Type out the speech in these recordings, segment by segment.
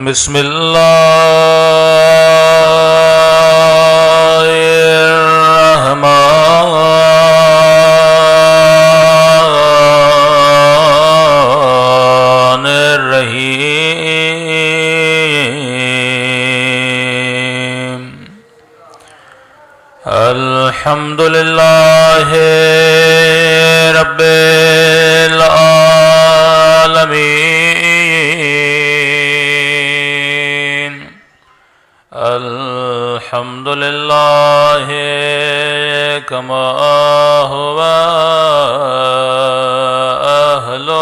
بسم الله الرحمن الرحيم. الحمد لله رب العالمين. الحمد لله كما هو أهله.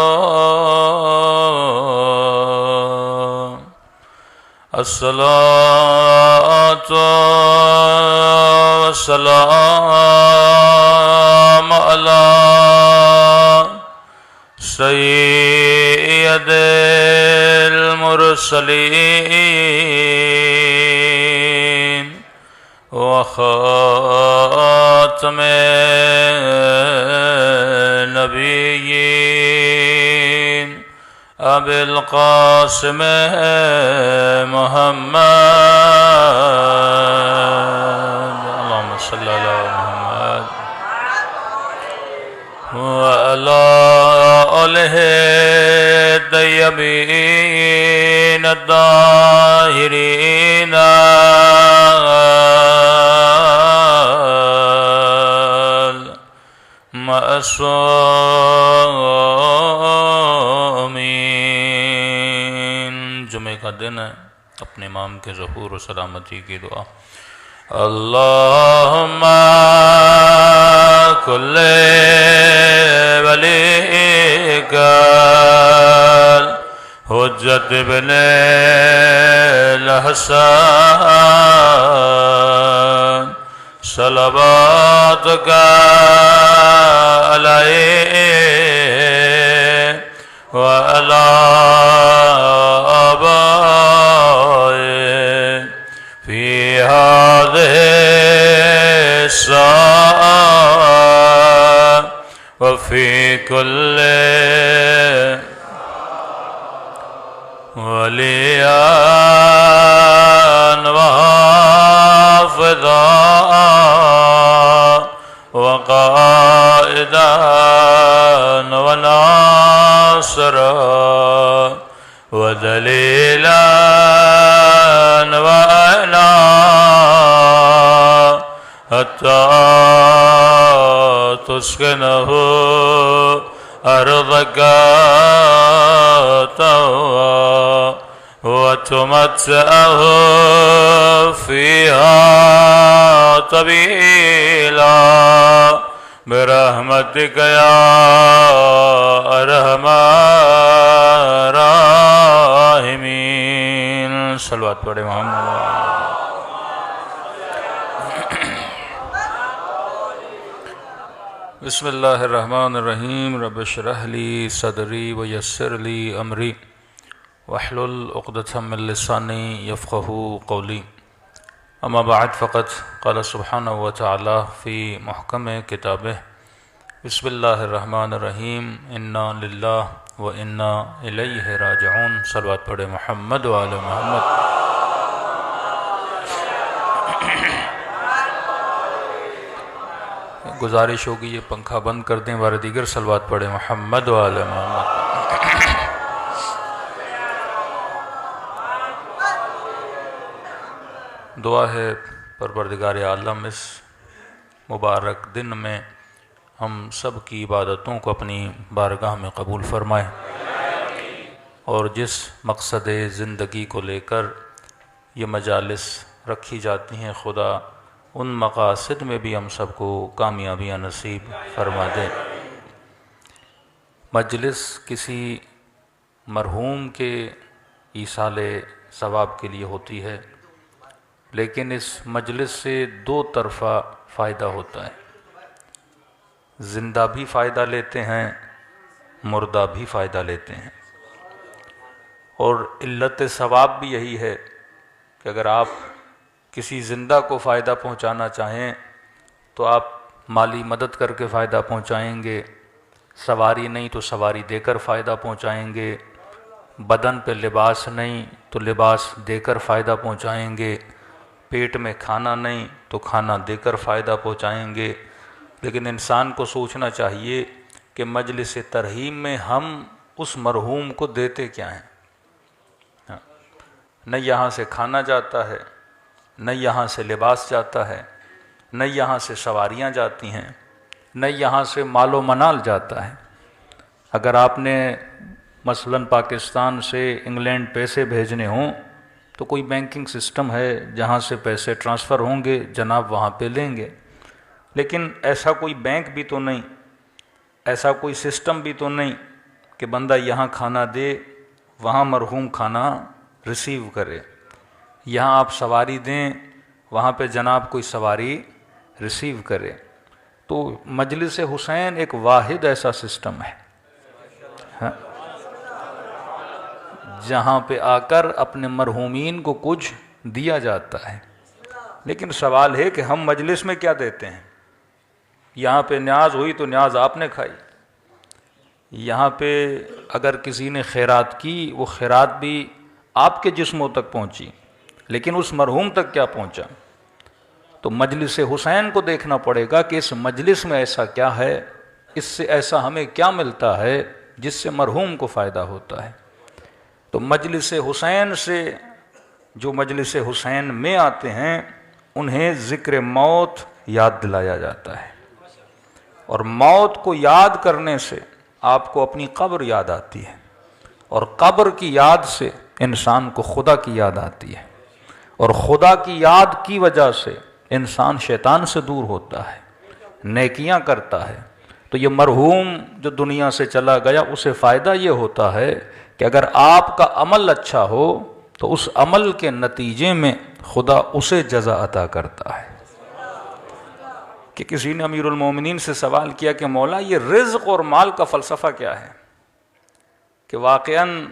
الصلاة والسلام على سيد المرسلين وخاتم النبيين أبي القاسم محمد. اللهم صل على محمد وعلى آله الطيبين الطاهرين المعصومين. جمعے کا دن ہے، اپنے امام کے ظہور و سلامتی کی دعا. اللہم کل ولیک حجت ابن الحسن صلواتک علیہ وعلی آبائه فی هذه الساعة وفي كل وليا وحافظا وقائدا وناصرا ودليلا وعنا حتى تسكنه أرضك طوعا وتمتعه فيها طويلا برحمتك يا أرحم الراحمين. صلوات پڑھے محمد. بسم اللہ الرحمن الرحیم. رب اشرح لی صدری ویسر لی امری واحلل عقدۃ من لسانی یفقہوا قولی. اما بعد فقد قال سبحانہ وتعالی فی محکم کتابہ بسم اللہ الرحمن الرحیم انا للہ وانا الیہ راجعون. صلوات پڑھے محمد وآل محمد. گزارش ہوگی یہ پنکھا بند کر دیں، بار دیگر صلوات پڑھے محمد وآل محمد. دعا ہے پروردگار عالم اس مبارک دن میں ہم سب کی عبادتوں کو اپنی بارگاہ میں قبول فرمائے، اور جس مقصد زندگی کو لے کر یہ مجالس رکھی جاتی ہیں خدا ان مقاصد میں بھی ہم سب کو کامیابیاں نصیب فرما دے. مجلس کسی مرحوم کے ایصال ثواب کے لیے ہوتی ہے، لیکن اس مجلس سے دو طرفہ فائدہ ہوتا ہے. زندہ بھی فائدہ لیتے ہیں، مردہ بھی فائدہ لیتے ہیں. اور علت ثواب بھی یہی ہے کہ اگر آپ کسی زندہ کو فائدہ پہنچانا چاہیں تو آپ مالی مدد کر کے فائدہ پہنچائیں گے، سواری نہیں تو سواری دے کر فائدہ پہنچائیں گے، بدن پہ لباس نہیں تو لباس دے کر فائدہ پہنچائیں گے، پیٹ میں کھانا نہیں تو کھانا دے کر فائدہ پہنچائیں گے۔ لیکن انسان کو سوچنا چاہیے کہ مجلس ترحیم میں ہم اس مرحوم کو دیتے کیا ہیں؟ نہ یہاں سے کھانا جاتا ہے، نہ یہاں سے لباس جاتا ہے، نہ یہاں سے سواریاں جاتی ہیں، نہ یہاں سے مال و منال جاتا ہے۔ اگر آپ نے مثلاً پاکستان سے انگلینڈ پیسے بھیجنے ہوں تو کوئی بینکنگ سسٹم ہے جہاں سے پیسے ٹرانسفر ہوں گے، جناب وہاں پہ لیں گے۔ لیکن ایسا کوئی بینک بھی تو نہیں، ایسا کوئی سسٹم بھی تو نہیں کہ بندہ یہاں کھانا دے وہاں مرحوم کھانا ریسیو کرے، یہاں آپ سواری دیں وہاں پہ جناب کوئی سواری ریسیو کرے۔ تو مجلس حسین ایک واحد ایسا سسٹم ہے جہاں پہ آ کر اپنے مرحومین کو کچھ دیا جاتا ہے۔ لیکن سوال ہے کہ ہم مجلس میں کیا دیتے ہیں؟ یہاں پہ نیاز ہوئی تو نیاز آپ نے کھائی، یہاں پہ اگر کسی نے خیرات کی وہ خیرات بھی آپ کے جسموں تک پہنچی، لیکن اس مرحوم تک کیا پہنچا؟ تو مجلس حسین کو دیکھنا پڑے گا کہ اس مجلس میں ایسا کیا ہے، اس سے ایسا ہمیں کیا ملتا ہے جس سے مرحوم کو فائدہ ہوتا ہے۔ تو مجلس حسین سے جو مجلس حسین میں آتے ہیں انہیں ذکر موت یاد دلایا جاتا ہے، اور موت کو یاد کرنے سے آپ کو اپنی قبر یاد آتی ہے، اور قبر کی یاد سے انسان کو خدا کی یاد آتی ہے، اور خدا کی یاد کی وجہ سے انسان شیطان سے دور ہوتا ہے، نیکیاں کرتا ہے۔ تو یہ مرحوم جو دنیا سے چلا گیا اسے فائدہ یہ ہوتا ہے کہ اگر آپ کا عمل اچھا ہو تو اس عمل کے نتیجے میں خدا اسے جزا عطا کرتا ہے۔ کہ کسی نے امیر المومنین سے سوال کیا کہ مولا یہ رزق اور مال کا فلسفہ کیا ہے؟ کہ واقعاً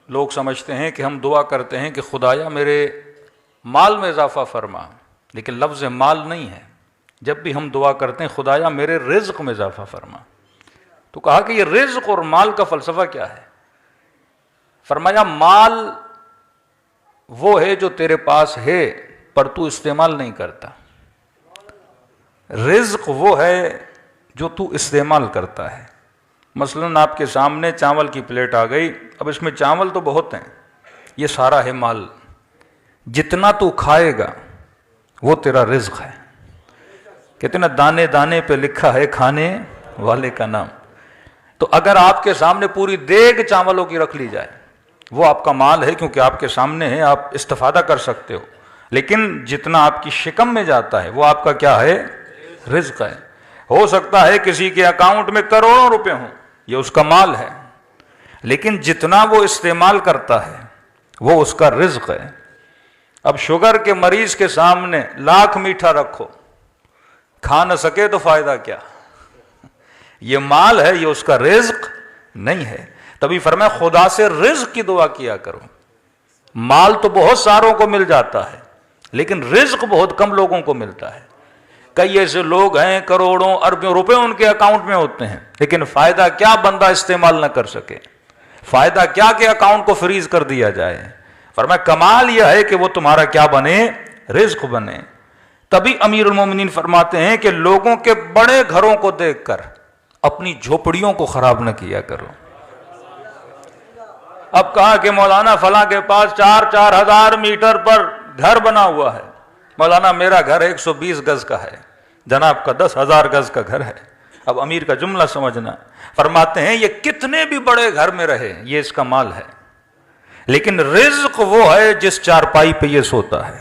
لوگ سمجھتے ہیں کہ ہم دعا کرتے ہیں کہ خدایا میرے مال میں اضافہ فرما، لیکن لفظ مال نہیں ہے۔ جب بھی ہم دعا کرتے ہیں خدایا میرے رزق میں اضافہ فرما، تو کہا کہ یہ رزق اور مال کا فلسفہ کیا ہے؟ فرمایا مال وہ ہے جو تیرے پاس ہے پر تو استعمال نہیں کرتا، رزق وہ ہے جو تو استعمال کرتا ہے۔ مثلاً آپ کے سامنے چاول کی پلیٹ آ گئی، اب اس میں چاول تو بہت ہیں، یہ سارا ہے مال، جتنا تو کھائے گا وہ تیرا رزق ہے۔ کہتے ہیں نا دانے دانے پہ لکھا ہے کھانے والے کا نام۔ تو اگر آپ کے سامنے پوری دیگ چاولوں کی رکھ لی جائے وہ آپ کا مال ہے، کیونکہ آپ کے سامنے ہے، آپ استفادہ کر سکتے ہو، لیکن جتنا آپ کی شکم میں جاتا ہے وہ آپ کا کیا ہے؟ رزق ہے۔ ہو سکتا ہے کسی کے اکاؤنٹ میں کروڑوں روپے ہوں، یہ اس کا مال ہے، لیکن جتنا وہ استعمال کرتا ہے وہ اس کا رزق ہے۔ اب شوگر کے مریض کے سامنے لاکھ میٹھا رکھو، کھا نہ سکے تو فائدہ کیا؟ یہ مال ہے، یہ اس کا رزق نہیں ہے۔ تبھی فرمایا خدا سے رزق کی دعا کیا کرو۔ مال تو بہت ساروں کو مل جاتا ہے لیکن رزق بہت کم لوگوں کو ملتا ہے۔ کئی ایسے لوگ ہیں کروڑوں اربوں روپے ان کے اکاؤنٹ میں ہوتے ہیں، لیکن فائدہ کیا بندہ استعمال نہ کر سکے، فائدہ کیا کہ اکاؤنٹ کو فریز کر دیا جائے۔ فرمایا کمال یہ ہے کہ وہ تمہارا کیا بنے؟ رزق بنے۔ تبھی امیر المومنین فرماتے ہیں کہ لوگوں کے بڑے گھروں کو دیکھ کر اپنی جھوپڑیوں کو خراب نہ کیا کرو۔ اب کہا کہ مولانا فلاں کے پاس 4,000 میٹر پر گھر بنا ہوا ہے، مولانا میرا گھر 120 گز کا ہے، جناب کا 10,000 گز کا گھر ہے۔ اب امیر کا جملہ سمجھنا، فرماتے ہیں یہ کتنے بھی بڑے گھر میں رہے یہ اس کا مال ہے، لیکن رزق وہ ہے جس چارپائی پہ یہ سوتا ہے،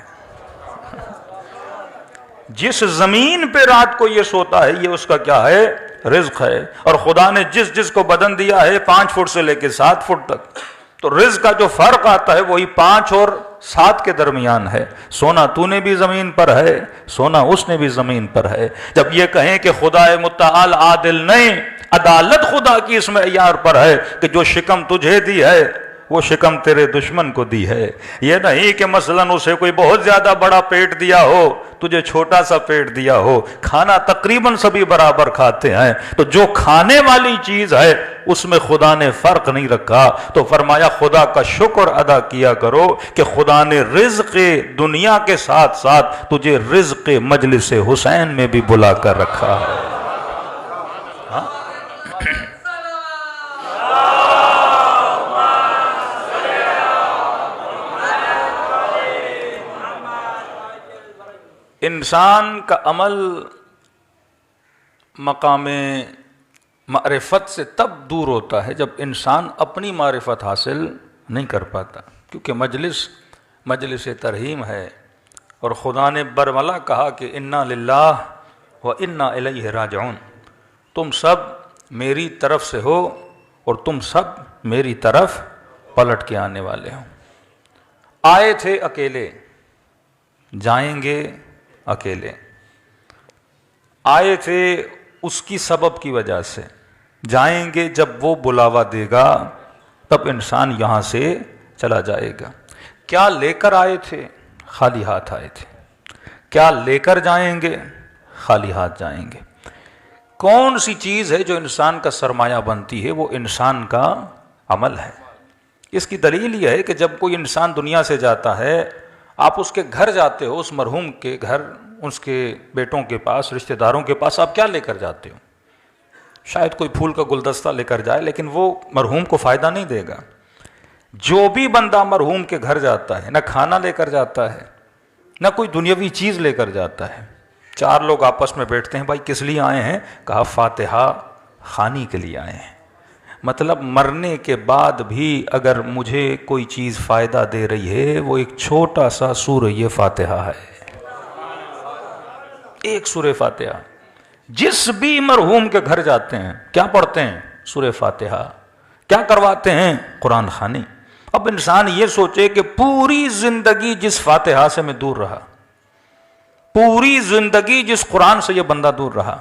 جس زمین پہ رات کو یہ سوتا ہے یہ اس کا کیا ہے؟ رزق ہے۔ اور خدا نے جس جس کو بدن دیا ہے 5 فٹ سے لے کے 7 فٹ تک، تو رزق کا جو فرق آتا ہے وہی 5 اور 7 کے درمیان ہے۔ سونا تو نے بھی زمین پر ہے، سونا اس نے بھی زمین پر ہے۔ جب یہ کہیں کہ خدا متعال عادل نہیں، عدالت خدا کی اس معیار پر ہے کہ جو شکم تجھے دی ہے وہ شکم تیرے دشمن کو دی ہے. یہ نہیں کہ مثلاً اسے کوئی بہت زیادہ بڑا پیٹ دیا ہو, تجھے چھوٹا سا پیٹ دیا ہو. کھانا تقریباً سبھی برابر کھاتے ہیں, تو جو کھانے والی چیز ہے اس میں خدا نے فرق نہیں رکھا. تو فرمایا خدا کا شکر ادا کیا کرو کہ خدا نے رزق دنیا کے ساتھ ساتھ تجھے رزق مجلس حسین میں بھی بلا کر رکھا ہے. ہاں انسان کا عمل مقام معرفت سے تب دور ہوتا ہے جب انسان اپنی معرفت حاصل نہیں کر پاتا, کیونکہ مجلس ترحیم ہے اور خدا نے برملا کہا کہ انا للہ و انا الیہ راجعون. تم سب میری طرف سے ہو اور تم سب میری طرف پلٹ کے آنے والے ہو. آئے تھے اکیلے, جائیں گے اکیلے. آئے تھے اس کی سبب کی وجہ سے, جائیں گے جب وہ بلاوا دے گا تب انسان یہاں سے چلا جائے گا. کیا لے کر آئے تھے؟ خالی ہاتھ آئے تھے. کیا لے کر جائیں گے؟ خالی ہاتھ جائیں گے. کون سی چیز ہے جو انسان کا سرمایہ بنتی ہے؟ وہ انسان کا عمل ہے. اس کی دلیل یہ ہے کہ جب کوئی انسان دنیا سے جاتا ہے, آپ اس کے گھر جاتے ہو, اس مرحوم کے گھر, اس کے بیٹوں کے پاس, رشتہ داروں کے پاس, آپ کیا لے کر جاتے ہو؟ شاید کوئی پھول کا گلدستہ لے کر جائے, لیکن وہ مرحوم کو فائدہ نہیں دے گا. جو بھی بندہ مرحوم کے گھر جاتا ہے, نہ کھانا لے کر جاتا ہے, نہ کوئی دنیاوی چیز لے کر جاتا ہے. چار لوگ آپس میں بیٹھتے ہیں, بھائی کس لیے آئے ہیں؟ کہا فاتحہ خوانی کے لیے آئے ہیں. مطلب مرنے کے بعد بھی اگر مجھے کوئی چیز فائدہ دے رہی ہے, وہ ایک چھوٹا سا سورہ فاتحہ ہے, ایک سورہ فاتحہ. جس بھی مرحوم کے گھر جاتے ہیں کیا پڑھتے ہیں؟ سورہ فاتحہ. کیا کرواتے ہیں؟ قرآن خوانی. اب انسان یہ سوچے کہ پوری زندگی جس فاتحہ سے میں دور رہا, پوری زندگی جس قرآن سے یہ بندہ دور رہا,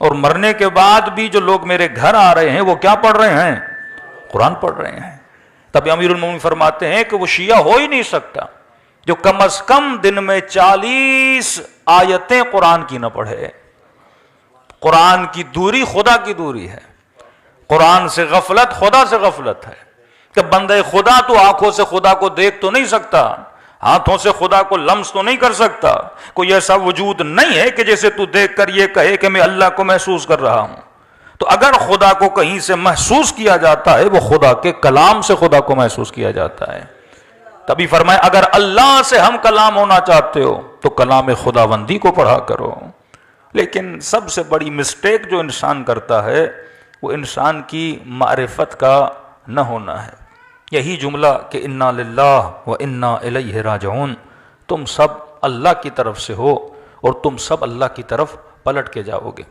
اور مرنے کے بعد بھی جو لوگ میرے گھر آ رہے ہیں وہ کیا پڑھ رہے ہیں؟ قرآن پڑھ رہے ہیں. تب امیر المومنین فرماتے ہیں کہ وہ شیعہ ہو ہی نہیں سکتا جو کم از کم دن میں 40 آیتیں قرآن کی نہ پڑھے. قرآن کی دوری خدا کی دوری ہے. قرآن سے غفلت خدا سے غفلت ہے. کہ بندہ خدا تو آنکھوں سے خدا کو دیکھ تو نہیں سکتا, ہاتھوں سے خدا کو لمس تو نہیں کر سکتا. کوئی ایسا وجود نہیں ہے کہ جیسے تو دیکھ کر یہ کہے کہ میں اللہ کو محسوس کر رہا ہوں. تو اگر خدا کو کہیں سے محسوس کیا جاتا ہے, وہ خدا کے کلام سے خدا کو محسوس کیا جاتا ہے. تبھی فرمائے اگر اللہ سے ہم کلام ہونا چاہتے ہو تو کلام خداوندی کو پڑھا کرو. لیکن سب سے بڑی مسٹیک جو انسان کرتا ہے وہ انسان کی معرفت کا نہ ہونا ہے. یہی جملہ کہ انا للہ و انا الیہ راجعون, تم سب اللہ کی طرف سے ہو اور تم سب اللہ کی طرف پلٹ کے جاؤ گے.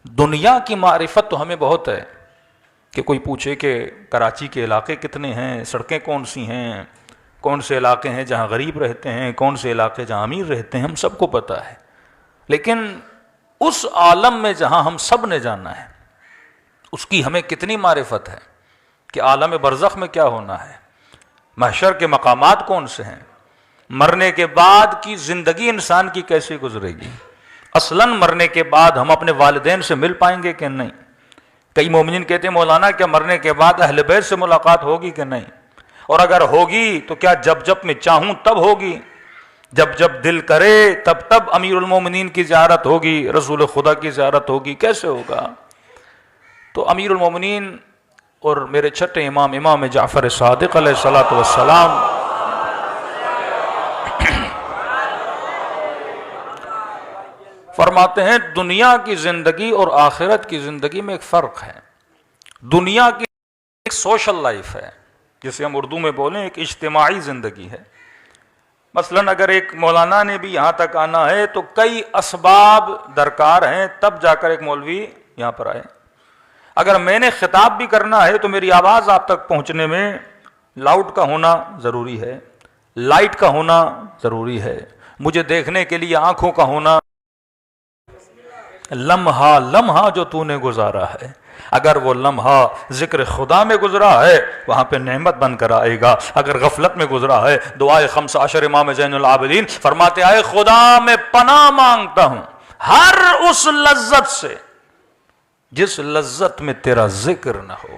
دنیا کی معرفت تو ہمیں بہت ہے کہ کوئی پوچھے کہ کراچی کے علاقے کتنے ہیں, سڑکیں کون سی ہیں, کون سے علاقے ہیں جہاں غریب رہتے ہیں, کون سے علاقے جہاں امیر رہتے ہیں, ہم سب کو پتہ ہے. لیکن اس عالم میں جہاں ہم سب نے جانا ہے اس کی ہمیں کتنی معرفت ہے کہ عالم برزخ میں کیا ہونا ہے, محشر کے مقامات کون سے ہیں, مرنے کے بعد کی زندگی انسان کی کیسے گزرے گی, اصلاً مرنے کے بعد ہم اپنے والدین سے مل پائیں گے کہ نہیں. کئی مومنین کہتے ہیں مولانا کیا مرنے کے بعد اہل بیت سے ملاقات ہوگی کہ نہیں, اور اگر ہوگی تو کیا جب میں چاہوں تب ہوگی, جب دل کرے تب امیر المومنین کی زیارت ہوگی, رسول خدا کی زیارت ہوگی, کیسے ہوگا. تو امیر المومنین اور میرے چھٹے امام جعفر صادق علیہ الصلوۃ والسلام فرماتے ہیں دنیا کی زندگی اور آخرت کی زندگی میں ایک فرق ہے. دنیا کی ایک سوشل لائف ہے, جسے ہم اردو میں بولیں ایک اجتماعی زندگی ہے. مثلاً اگر ایک مولانا نے بھی یہاں تک آنا ہے تو کئی اسباب درکار ہیں تب جا کر ایک مولوی یہاں پر آئے. اگر میں نے خطاب بھی کرنا ہے تو میری آواز آپ تک پہنچنے میں لاؤڈ کا ہونا ضروری ہے, لائٹ کا ہونا ضروری ہے, مجھے دیکھنے کے لیے آنکھوں کا ہونا. لمحہ جو تو نے گزارا ہے اگر وہ لمحہ ذکر خدا میں گزرا ہے وہاں پہ نعمت بن کر آئے گا، اگر غفلت میں گزرا ہے دعائے 15 امام زین العابدین فرماتے آئے خدا میں پناہ مانگتا ہوں ہر اس لذت سے جس لذت میں تیرا ذکر نہ ہو،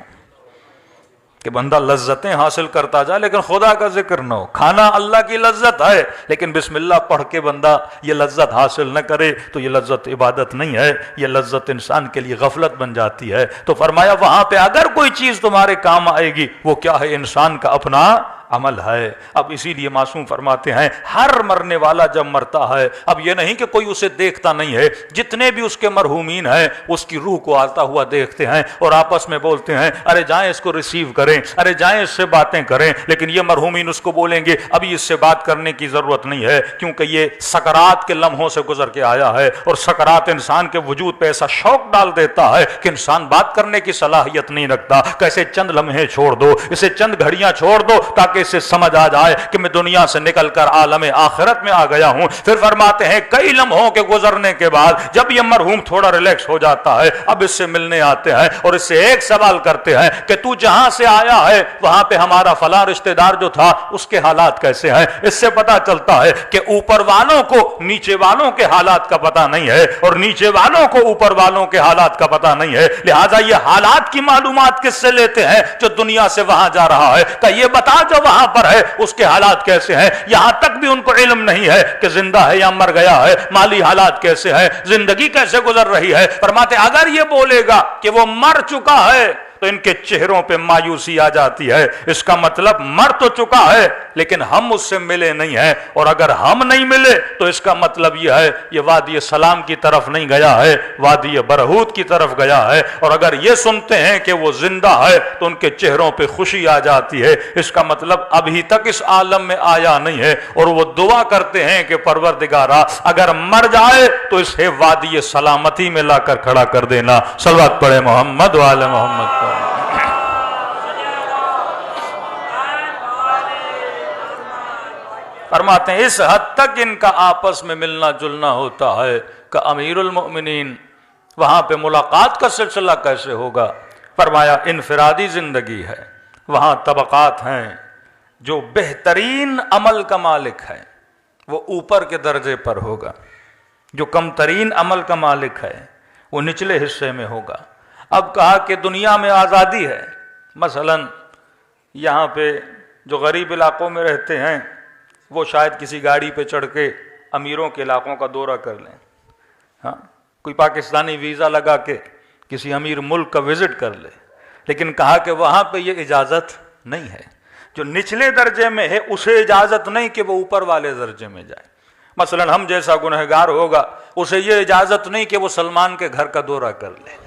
کہ بندہ لذتیں حاصل کرتا جائے لیکن خدا کا ذکر نہ ہو. کھانا اللہ کی لذت ہے لیکن بسم اللہ پڑھ کے بندہ یہ لذت حاصل نہ کرے تو یہ لذت عبادت نہیں ہے، یہ لذت انسان کے لیے غفلت بن جاتی ہے. تو فرمایا وہاں پہ اگر کوئی چیز تمہارے کام آئے گی وہ کیا ہے؟ انسان کا اپنا عمل ہے. اب اسی لیے معصوم فرماتے ہیں ہر مرنے والا جب مرتا ہے، اب یہ نہیں کہ کوئی اسے دیکھتا نہیں ہے، جتنے بھی اس کے مرحومین ہیں اس کی روح کو آتا ہوا دیکھتے ہیں اور آپس میں بولتے ہیں ارے جائیں اس کو ریسیو کریں، ارے جائیں اس سے باتیں کریں. لیکن یہ مرحومین اس کو بولیں گے ابھی اس سے بات کرنے کی ضرورت نہیں ہے، کیونکہ یہ سکرات کے لمحوں سے گزر کے آیا ہے اور سکرات انسان کے وجود پہ ایسا شوق ڈال دیتا ہے کہ انسان بات کرنے کی صلاحیت نہیں رکھتا. کیسے چند لمحے چھوڑ دو، اسے چند گھڑیاں چھوڑ دو تاکہ اسے سمجھ آ جائے کہ میں دنیا سے نکل کر عالم آخرت میں آ گیا ہوں. پھر فرماتے ہیں کئی لمحوں کے گزرنے کے بعد جب یہ مرحوم تھوڑا ریلیکس ہو جاتا ہے اب اس سے ملنے آتے ہیں اور اس سے ایک سوال کرتے ہیں کہ تو جہاں سے آیا ہے وہاں پہ ہمارا فلاں رشتہ دار جو تھا اس کے حالات کیسے ہیں. اس سے پتا چلتا ہے کہ اوپر والوں کو نیچے والوں کے حالات کا پتا نہیں ہے اور نیچے والوں کو اوپر والوں کے حالات کا پتا نہیں ہے. لہٰذا یہ حالات کی معلومات کس سے لیتے ہیں؟ جو دنیا سے وہاں جا رہا ہے کہ یہ بتا جو وہاں پر ہے اس کے حالات کیسے ہیں. یہاں تک بھی ان کو علم نہیں ہے کہ زندہ ہے یا مر گیا ہے، مالی حالات کیسے ہیں، زندگی کیسے گزر رہی ہے. فرماتے اگر یہ بولے گا کہ وہ مر چکا ہے تو ان کے چہروں پہ مایوسی آ جاتی ہے. اس کا مطلب مر تو چکا ہے لیکن ہم اس سے ملے نہیں ہیں، اور اگر ہم نہیں ملے تو اس کا مطلب یہ ہے یہ وادی سلام کی طرف نہیں گیا ہے، وادی برہوت کی طرف گیا ہے. اور اگر یہ سنتے ہیں کہ وہ زندہ ہے تو ان کے چہروں پہ خوشی آ جاتی ہے. اس کا مطلب ابھی تک اس عالم میں آیا نہیں ہے اور وہ دعا کرتے ہیں کہ پروردگارا اگر مر جائے تو اسے وادی سلامتی میں لا کر کھڑا کر دینا. صلوات پڑھے محمد وعلی محمد پر. فرماتے ہیں اس حد تک ان کا آپس میں ملنا جلنا ہوتا ہے کہ امیر المؤمنین وہاں پہ ملاقات کا سلسلہ کیسے ہوگا؟ فرمایا انفرادی زندگی ہے، وہاں طبقات ہیں. جو بہترین عمل کا مالک ہے وہ اوپر کے درجے پر ہوگا، جو کم ترین عمل کا مالک ہے وہ نچلے حصے میں ہوگا. اب کہا کہ دنیا میں آزادی ہے، مثلا یہاں پہ جو غریب علاقوں میں رہتے ہیں وہ شاید کسی گاڑی پہ چڑھ کے امیروں کے علاقوں کا دورہ کر لیں. ہاں کوئی پاکستانی ویزا لگا کے کسی امیر ملک کا وزٹ کر لے، لیکن کہا کہ وہاں پہ یہ اجازت نہیں ہے. جو نچلے درجے میں ہے اسے اجازت نہیں کہ وہ اوپر والے درجے میں جائے. مثلا ہم جیسا گنہگار ہوگا اسے یہ اجازت نہیں کہ وہ سلمان کے گھر کا دورہ کر لے،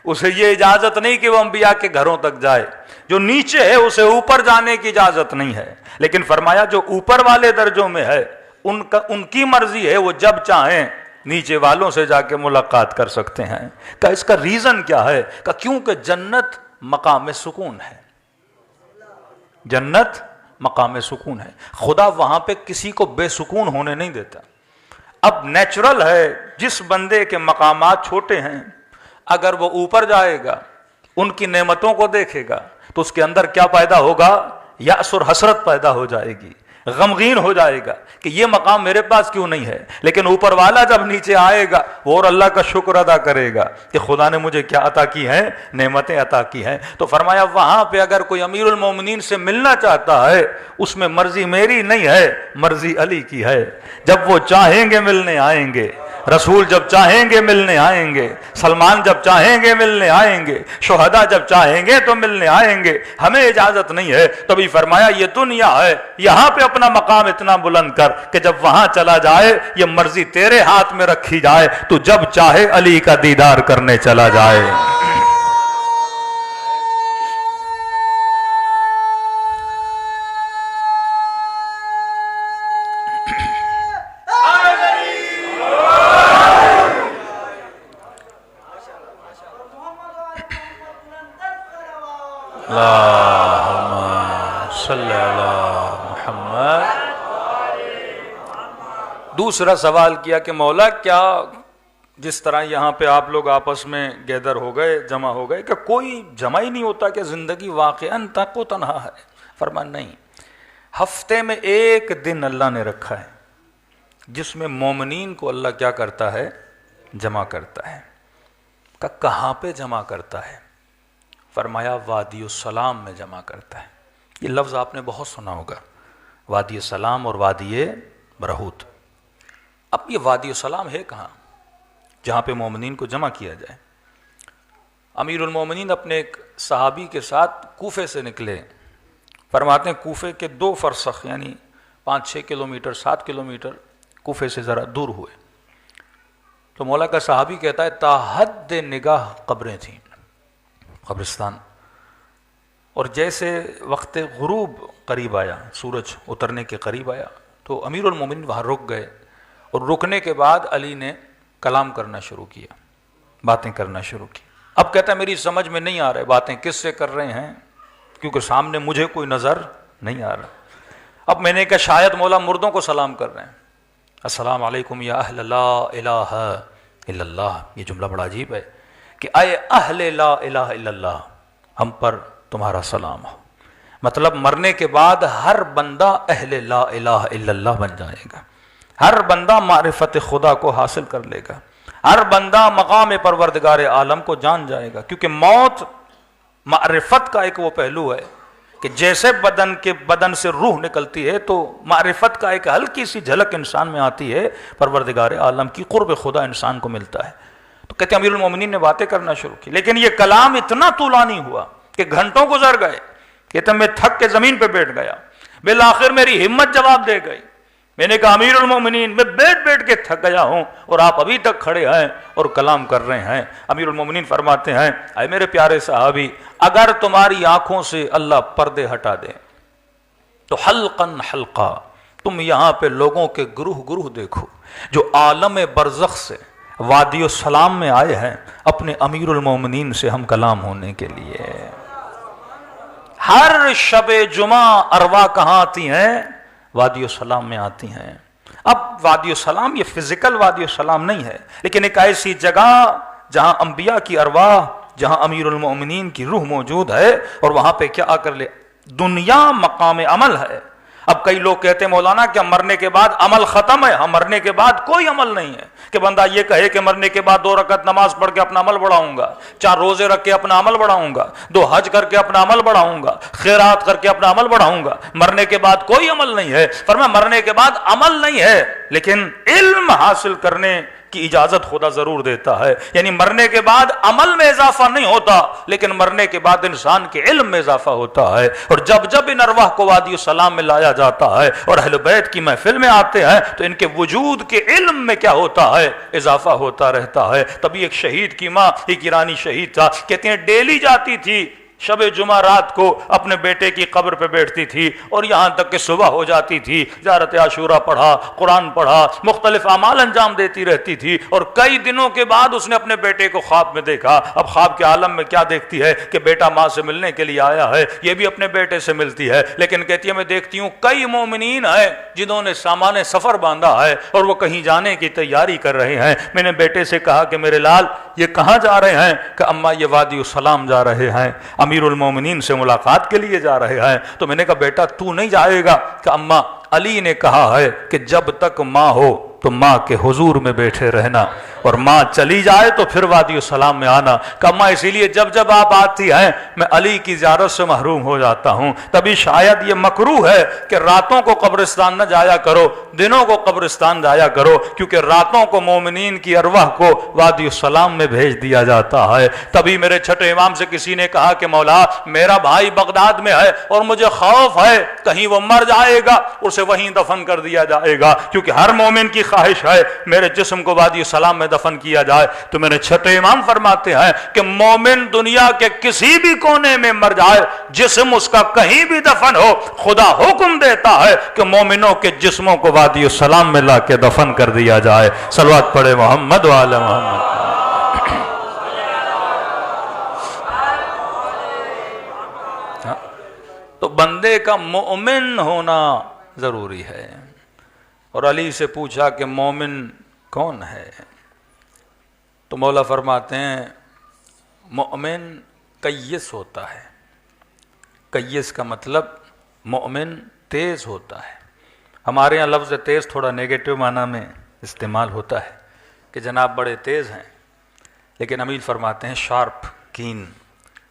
اسے یہ اجازت نہیں کہ وہ انبیاء کے گھروں تک جائے. جو نیچے ہے اسے اوپر جانے کی اجازت نہیں ہے. لیکن فرمایا جو اوپر والے درجوں میں ہے ان کی مرضی ہے، وہ جب چاہیں نیچے والوں سے جا کے ملاقات کر سکتے ہیں. کہ اس کا ریزن کیا ہے؟ کہ کیونکہ جنت مقام سکون ہے. جنت مقام سکون ہے. خدا وہاں پہ کسی کو بے سکون ہونے نہیں دیتا. اب نیچرل ہے جس بندے کے مقامات چھوٹے ہیں اگر وہ اوپر جائے گا ان کی نعمتوں کو دیکھے گا تو اس کے اندر کیا پیدا ہوگا؟ یأس اور حسرت پیدا ہو جائے گی، غمگین ہو جائے گا کہ یہ مقام میرے پاس کیوں نہیں ہے. لیکن اوپر والا جب نیچے آئے گا وہ اور اللہ کا شکر ادا کرے گا کہ خدا نے مجھے کیا عطا کی ہیں، نعمتیں عطا کی ہیں. تو فرمایا وہاں پہ اگر کوئی امیر المومنین سے ملنا چاہتا ہے اس میں مرضی میری نہیں ہے، مرضی علی کی ہے. جب وہ چاہیں گے ملنے آئیں گے، رسول جب چاہیں گے ملنے آئیں گے، سلمان جب چاہیں گے ملنے آئیں گے، شہداء جب چاہیں گے تو ملنے آئیں گے. ہمیں اجازت نہیں ہے. تبھی فرمایا یہ دنیا ہے، یہاں پہ اپنا مقام اتنا بلند کر کہ جب وہاں چلا جائے یہ مرضی تیرے ہاتھ میں رکھی جائے، تو جب چاہے علی کا دیدار کرنے چلا جائے. دوسرا سوال کیا کہ مولا کیا جس طرح یہاں پہ آپ لوگ آپس میں گیدر ہو گئے، جمع ہو گئے، کہ کوئی جمع ہی نہیں ہوتا کہ زندگی واقعاً تک و تنہا ہے؟ فرمان نہیں، ہفتے میں ایک دن اللہ نے رکھا ہے جس میں مومنین کو اللہ کیا کرتا ہے؟ جمع کرتا ہے۔ کہاں پہ جمع کرتا ہے؟ فرمایا وادی السلام میں جمع کرتا ہے۔ یہ لفظ آپ نے بہت سنا ہوگا، وادی السلام اور وادی برہوت۔ اب یہ وادی السلام ہے کہاں جہاں پہ مومنین کو جمع کیا جائے؟ امیر المومنین اپنے ایک صحابی کے ساتھ کوفے سے نکلے، فرماتے ہیں کوفے کے 2 فرسخ یعنی 5-6 کلومیٹر 7 کلومیٹر کوفے سے ذرا دور ہوئے، تو مولا کا صحابی کہتا ہے تا حد نگاہ قبریں تھیں، قبرستان، اور جیسے وقت غروب قریب آیا، سورج اترنے کے قریب آیا، تو امیر المومنین وہاں رک گئے، اور رکنے کے بعد علی نے کلام کرنا شروع کیا، باتیں کرنا شروع کی۔ اب کہتا ہے میری سمجھ میں نہیں آ رہے باتیں کس سے کر رہے ہیں، کیونکہ سامنے مجھے کوئی نظر نہیں آ رہا۔ اب میں نے کہا شاید مولا مردوں کو سلام کر رہے ہیں، السلام علیکم یا اہل لا الہ الا اللہ۔ یہ جملہ بڑا عجیب ہے کہ اے اہل لا الہ الا اللہ، ہم پر تمہارا سلام ہو۔ مطلب مرنے کے بعد ہر بندہ اہل لا الہ الا اللہ بن جائے گا، ہر بندہ معرفت خدا کو حاصل کر لے گا، ہر بندہ مقام پروردگار عالم کو جان جائے گا، کیونکہ موت معرفت کا ایک وہ پہلو ہے کہ جیسے بدن سے روح نکلتی ہے تو معرفت کا ایک ہلکی سی جھلک انسان میں آتی ہے، پروردگار عالم کی قرب خدا انسان کو ملتا ہے۔ تو کہتے ہیں امیر المومنین نے باتیں کرنا شروع کی، لیکن یہ کلام اتنا طولانی ہوا کہ گھنٹوں گزر گئے، کہتے ہیں میں تھک کے زمین پہ بیٹھ گیا، بالآخر میری ہمت جواب دے گئی، میں نے کہا امیر المومنین میں بیٹھ کے تھک گیا ہوں اور آپ ابھی تک کھڑے ہیں اور کلام کر رہے ہیں۔ امیر المومنین فرماتے ہیں اے میرے پیارے صحابی، اگر تمہاری آنکھوں سے اللہ پردے ہٹا دے تو حلقاً حلقہ تم یہاں پہ لوگوں کے گروہ دیکھو جو عالم برزخ سے وادی السلام میں آئے ہیں اپنے امیر المومنین سے ہم کلام ہونے کے لیے۔ ہر شب جمعہ ارواح کہاں آتی ہیں؟ وادی السلام میں آتی ہیں۔ اب وادی السلام یہ فزیکل وادی السلام نہیں ہے، لیکن ایک ایسی جگہ جہاں انبیاء کی ارواح، جہاں امیر المومنین کی روح موجود ہے، اور وہاں پہ کیا آ کر لے دنیا مقام عمل ہے۔ اب کئی لوگ کہتے ہیں مولانا کیا مرنے کے بعد عمل ختم ہے؟ ہاں، مرنے کے بعد کوئی عمل نہیں ہے کہ بندہ یہ کہے کہ مرنے کے بعد 2 رکعت نماز پڑھ کے اپنا عمل بڑھاؤں گا، 4 روزے رکھ کے اپنا عمل بڑھاؤں گا، 2 حج کر کے اپنا عمل بڑھاؤں گا، خیرات کر کے اپنا عمل بڑھاؤں گا۔ مرنے کے بعد کوئی عمل نہیں ہے۔ فرمایا مرنے کے بعد عمل نہیں ہے، لیکن علم حاصل کرنے کی اجازت خدا ضرور دیتا ہے، یعنی مرنے کے بعد عمل میں اضافہ نہیں ہوتا، لیکن مرنے کے بعد انسان کے علم میں اضافہ ہوتا ہے۔ اور جب ان ارواح کو وادی السلام میں لایا جاتا ہے اور اہل بیت کی محفل میں آتے ہیں تو ان کے وجود کے علم میں کیا ہوتا ہے؟ اضافہ ہوتا رہتا ہے۔ تبھی ایک شہید کی ماں، ایک ایرانی شہید تھا، کہتے ہیں ڈیلی جاتی تھی شب جمعہ رات کو اپنے بیٹے کی قبر پہ بیٹھتی تھی، اور یہاں تک کہ صبح ہو جاتی تھی، زیارت عاشورہ پڑھا، قرآن پڑھا، مختلف اعمال انجام دیتی رہتی تھی، اور کئی دنوں کے بعد اس نے اپنے بیٹے کو خواب میں دیکھا۔ اب خواب کے عالم میں کیا دیکھتی ہے کہ بیٹا ماں سے ملنے کے لیے آیا ہے، یہ بھی اپنے بیٹے سے ملتی ہے، لیکن کہتی ہے میں دیکھتی ہوں کئی مومنین ہیں جنہوں نے سامان سفر باندھا ہے اور وہ کہیں جانے کی تیاری کر رہے ہیں۔ میں نے بیٹے سے کہا کہ میرے لال یہ کہاں جا رہے ہیں؟ کہ اماں یہ وادی السلام جا رہے ہیں، امیر المومنین سے ملاقات کے لیے جا رہے ہیں۔ تو میں نے کہا بیٹا تو نہیں جائے گا؟ کہ اماں علی نے کہا ہے کہ جب تک ماں ہو تو ماں کے حضور میں بیٹھے رہنا، اور ماں چلی جائے تو پھر وادی السلام میں آنا۔ کہ اماں اسی لیے جب آپ آتی ہیں میں علی کی زیارت سے محروم ہو جاتا ہوں، تبھی شاید یہ مکروہ ہے کہ راتوں کو قبرستان نہ جایا کرو، دنوں کو قبرستان جایا کرو، کیونکہ راتوں کو مومنین کی ارواح کو وادی السلام میں بھیج دیا جاتا ہے۔ تبھی میرے چھٹے امام سے کسی نے کہا کہ مولا میرا بھائی بغداد میں ہے اور مجھے خوف ہے کہیں وہ مر جائے گا، اسے وہیں دفن کر دیا جائے گا، کیونکہ ہر مومن کی خواہش ہے میرے جسم کو وادی السلام میں دفن کیا جائے۔ تو میرے چھٹے امام فرماتے ہیں کہ مومن دنیا کے کسی بھی کونے میں مر جائے، جسم اس کا کہیں بھی دفن ہو، خدا حکم دیتا ہے کہ مومنوں کے جسموں کو وادی السلام میں لا کے دفن کر دیا جائے۔ صلوات پڑھے محمد وعلی محمد۔ تو بندے کا مومن ہونا ضروری ہے۔ اور علی سے پوچھا کہ مومن کون ہے؟ تو مولا فرماتے ہیں مومن کیس ہوتا ہے. کیس کا مطلب مومن تیز ہوتا ہے. ہمارے یہاں لفظ تیز تھوڑا نیگیٹو معنی میں استعمال ہوتا ہے کہ جناب بڑے تیز ہیں، لیکن امیر فرماتے ہیں شارپ، کین.